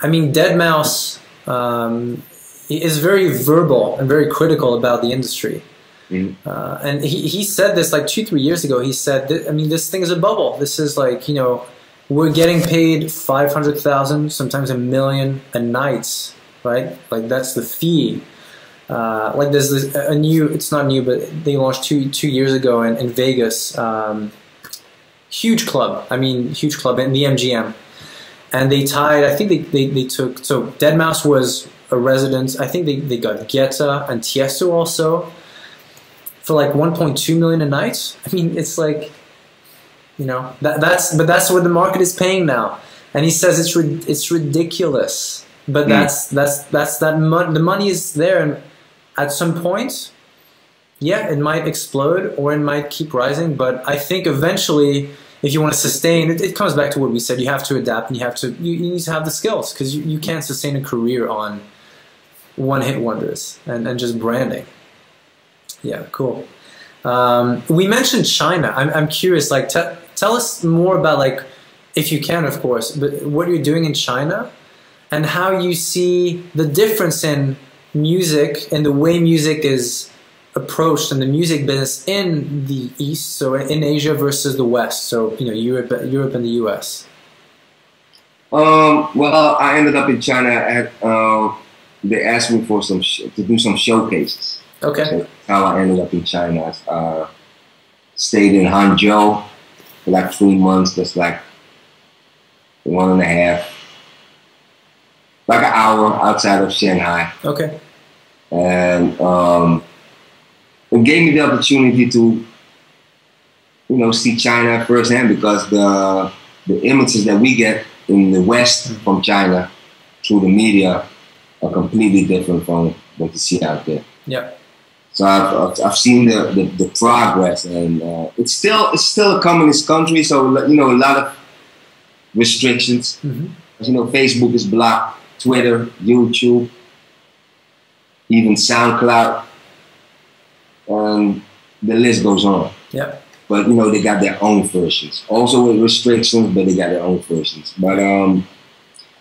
I mean, Deadmau5 is very verbal and very critical about the industry. And he said this like 2-3 years ago. He said, I mean, this thing is a bubble. This is like, you know, we're getting paid 500,000, sometimes $1 million a night, right? Like that's the fee. Like there's this, a new, it's not new, but they launched two years ago in Vegas. Huge club. I mean, huge club in the MGM. And they tied, I think they took, so Deadmau5 was a resident. I think they got Guetta and Tiesto also for like 1.2 million a night. I mean, it's like, you know, that's what the market is paying now. And he says it's ridiculous. But the money is there, and at some point, yeah, it might explode or it might keep rising. But I think eventually, if you want to sustain, it comes back to what we said. You have to adapt, and you need to have the skills, because you can't sustain a career on one-hit wonders and just branding. Yeah, cool. We mentioned China. I'm curious. Like, tell us more about, like, if you can, of course, but what you're doing in China and how you see the difference in music and the way music is approached in the music business in the East, so in Asia versus the West, so you know, Europe and the US. Well, I ended up in China at they asked me for to do some showcases. Okay. So that's how I ended up in China. Stayed in Hangzhou for like 3 months. That's like 1.5, like an hour outside of Shanghai. Okay. And it gave me the opportunity to, you know, see China firsthand, because the images that we get in the West from China through the media are completely different from what you see out there. Yeah. So I've seen the progress, and it's still a communist country, so you know, a lot of restrictions. You know, Facebook is blocked, Twitter, YouTube, even SoundCloud, and the list goes on. Yeah. But you know, they got their own versions, also with restrictions, but they got their own versions. But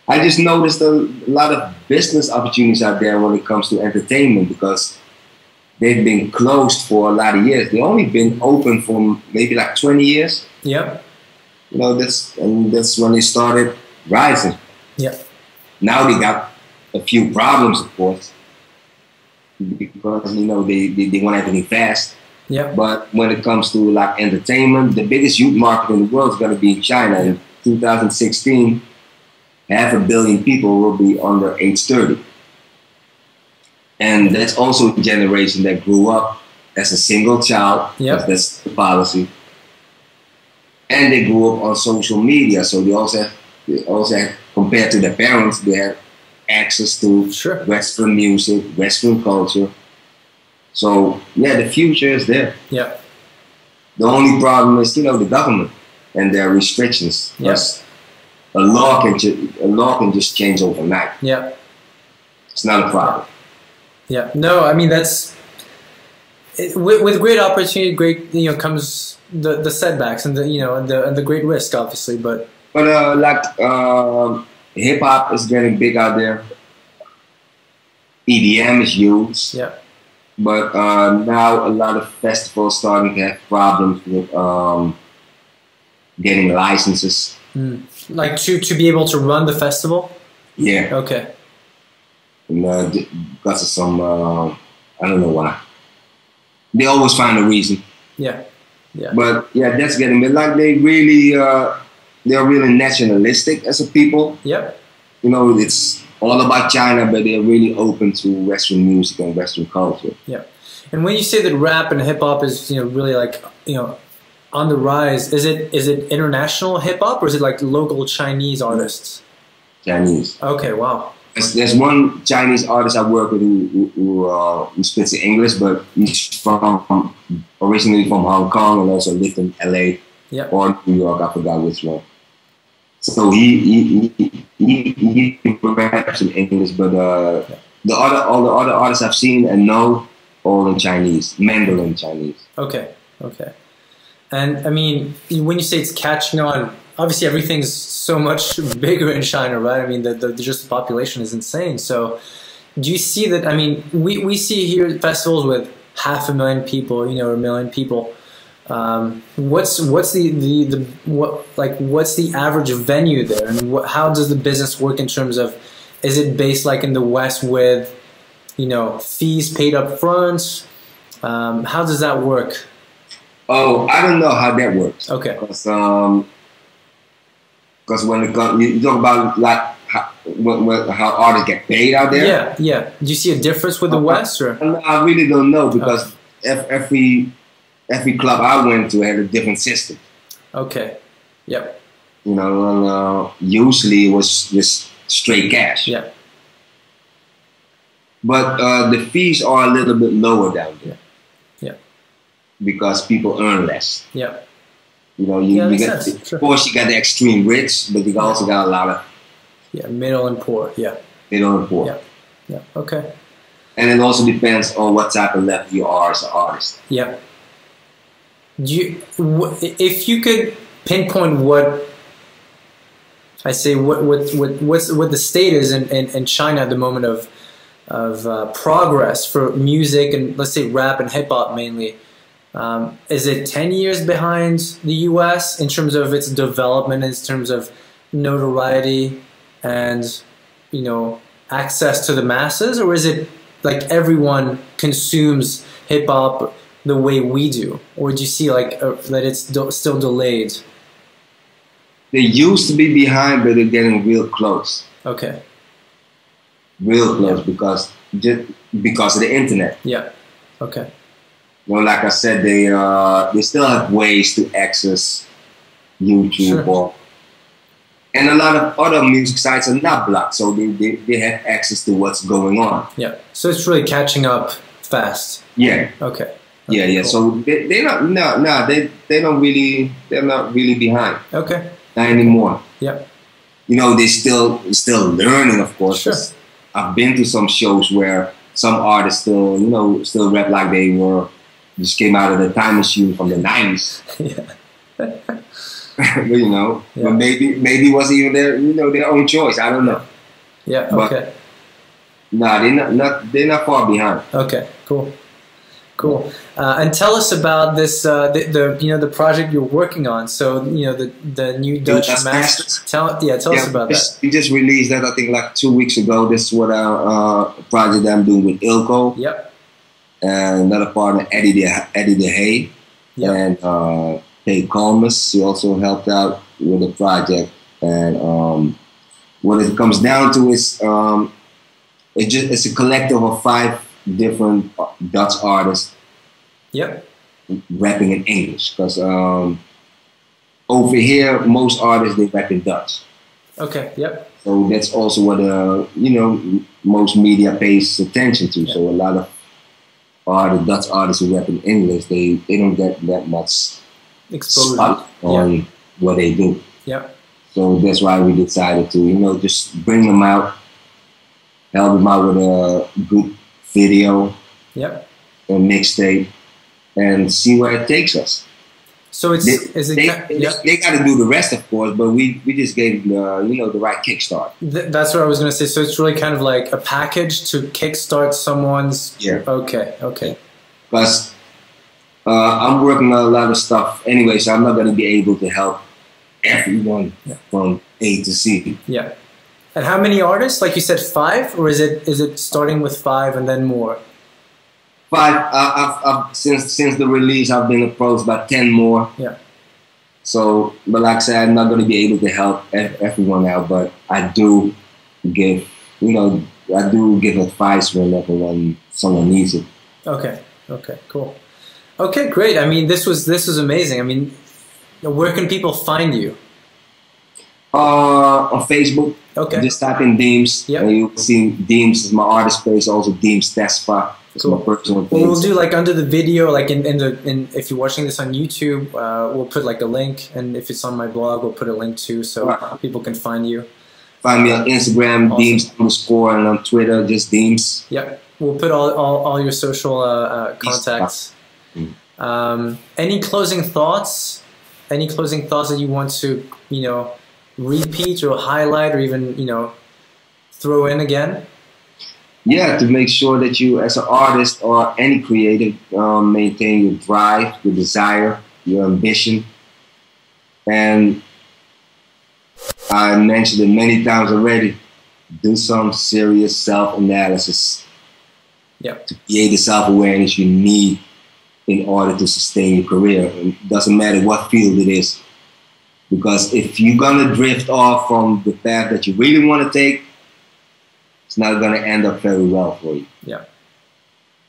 I just noticed a lot of business opportunities out there when it comes to entertainment, because they've been closed for a lot of years. They've only been open for maybe like 20 years. Yep. You know, that's when they started rising. Yeah. Now they got a few problems, of course, because you know they want everything fast. Yeah. But when it comes to like entertainment, the biggest youth market in the world is going to be in China. In 2016, 500 million people will be under age 30. And that's also a generation that grew up as a single child. Yep. That's the policy. And they grew up on social media, so they also have, compared to their parents, they have access to Western music, Western culture. So yeah, the future is there. Yeah. The only problem is, you know, the government and their restrictions. Yes. A law can just change overnight. Yeah. It's not a problem. Yeah. No, I mean, that's with great opportunity, great, you know, comes the setbacks and the great risk, obviously. But hip hop is getting big out there. EDM is huge. Yeah. But now a lot of festivals starting to have problems with getting licenses. Like to be able to run the festival? Yeah. Okay. And because of some, I don't know why. They always find a reason. Yeah. Yeah. But yeah, that's getting me. Like they're really nationalistic as a people. Yep. You know, it's all about China, but they're really open to Western music and Western culture. Yeah. And when you say that rap and hip hop is, you know, really like, you know, on the rise, is it international hip hop or is it like local Chinese artists? Chinese. Okay. Wow. There's one Chinese artist I work with who speaks English, but he's originally from Hong Kong and also lived in LA or New York. I forgot which one. So he raps in English, but all the other artists I've seen and know all in Chinese, Mandarin Chinese. Okay. Okay. And I mean, when you say it's catching on, obviously everything's so much bigger in China, right? I mean, just the population is insane. So do you see that? I mean, we see here festivals with 500,000 people, you know, or 1,000,000 people. What's the average venue there, and how does the business work in terms of, is it based like in the West with, you know, fees paid up front? How does that work? Oh, I don't know how that works. Okay. Because when you talk about like how artists get paid out there. Yeah, yeah. Do you see a difference with the West, or? I really don't know, because every club I went to had a different system. Okay. Yep. You know, and usually it was just straight cash. Yeah. But the fees are a little bit lower down there. Yeah. Because people earn less. Yeah. You know, you get, of course, you got the extreme rich, but you also got a lot of middle and poor. Yeah. Middle and poor. Yeah. Yeah. Okay. And it also depends on what type of level you are as an artist. Yeah. If you could pinpoint what the state is in China at the moment of progress for music, and let's say rap and hip hop mainly, is it 10 years behind the US in terms of its development, in terms of notoriety and, you know, access to the masses, or is it like everyone consumes hip hop the way we do, or do you see like that it's still delayed? They used to be behind, but they're getting real close. Okay. Real close, because of the internet. Yeah. Okay. Well, like I said, they still have ways to access YouTube, and a lot of other music sites are not blocked, so they have access to what's going on. Yeah. So it's really catching up fast. Yeah. Okay. Yeah, yeah. So they're not really behind. Okay. Not anymore. Yeah. You know, they still learning, of course. Sure. I've been to some shows where some artists still rap like they just came out of the time machine from the 90s. Yeah. You know, yeah. But maybe it was even their own choice. I don't know. Yeah. Okay. But, they're not far behind. Okay. Cool. Cool. And tell us about this, the project you're working on. So, you know, the new Dutch Masters. Tell us about that. We just released that, I think, like 2 weeks ago. This is what our project I'm doing with Ilko. Yep. And another partner, Eddie De Hay. Yep. And Pay Colmus. He also helped out with the project. And what it comes down to is it's a collective of 5 different Dutch artists. Yep. Rapping in English, because over here most artists they rap in Dutch. Okay. Yep. So that's also what most media pays attention to. Yep. So a lot of Dutch artists who rap in English, they don't get that much exposure on what they do. Yep. So that's why we decided to just bring them out, help them out with a good video, yep, a mixtape, and see where it takes us. So they got to do the rest, of course, but we just gave them the right kickstart. That's what I was going to say. So it's really kind of like a package to kickstart someone's. Yeah. Okay. Because I'm working on a lot of stuff anyway, so I'm not going to be able to help everyone from A to Z. Yeah. And how many artists? Like you said, 5, or is it starting with 5 and then more? 5. I've since the release, I've been approached by 10 more. Yeah. So, but like I said, I'm not going to be able to help everyone out, but I do give advice whenever someone needs it. Okay. Cool. Okay, great. I mean, this was amazing. I mean, where can people find you? On Facebook. Okay. Just type in Deams. Yep. And you'll see Deams is my artist page, also Deams Tespa. It's my personal page. Well, we'll do like under the video, like if you're watching this on YouTube, we'll put like a link, and if it's on my blog, we'll put a link too, so people can find you. Find me on Instagram, awesome. Deams_, and on Twitter, just Deams. Yep. We'll put all your social contacts. Any closing thoughts? any closing thoughts that you want to, you know, repeat or highlight or even, you know, throw in again? Yeah, to make sure that you, as an artist or any creative, maintain your drive, your desire, your ambition. And I mentioned it many times already, do some serious self-analysis. Yeah. To create the self-awareness you need in order to sustain your career. It doesn't matter what field it is. Because if you're gonna drift off from the path that you really want to take, it's not gonna end up very well for you. Yeah.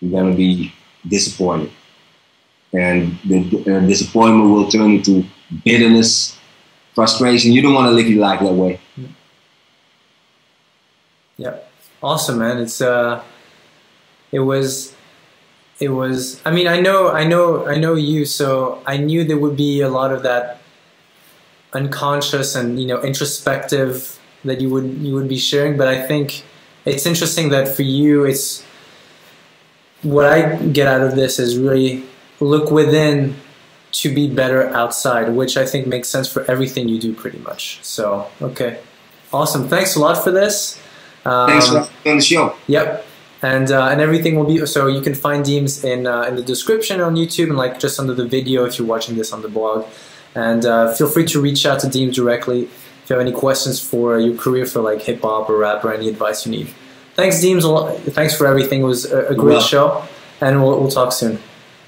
You're gonna be disappointed. And the disappointment will turn into bitterness, frustration. You don't want to live your life that way. Yeah. Awesome, man. It was, I mean, I know you, so I knew there would be a lot of that unconscious and, you know, introspective that you would be sharing, but I think it's interesting that for you, it's what I get out of this is really look within to be better outside, which I think makes sense for everything you do pretty much. So, okay. Awesome. Thanks a lot for this. Thanks for being on the show. Yep. And everything will be, so you can find Deams in the description on YouTube and like just under the video if you're watching this on the blog. And feel free to reach out to Deams directly if you have any questions for your career for like hip hop or rap or any advice you need. Thanks, Deams. Thanks for everything. It was a great show, and we'll talk soon.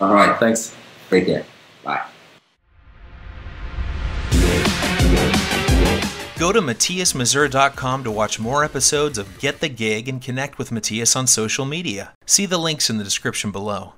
All right. Thanks. Take care. Bye. Go to MatthiasMazur.com to watch more episodes of Get the Gig and connect with Matthias on social media. See the links in the description below.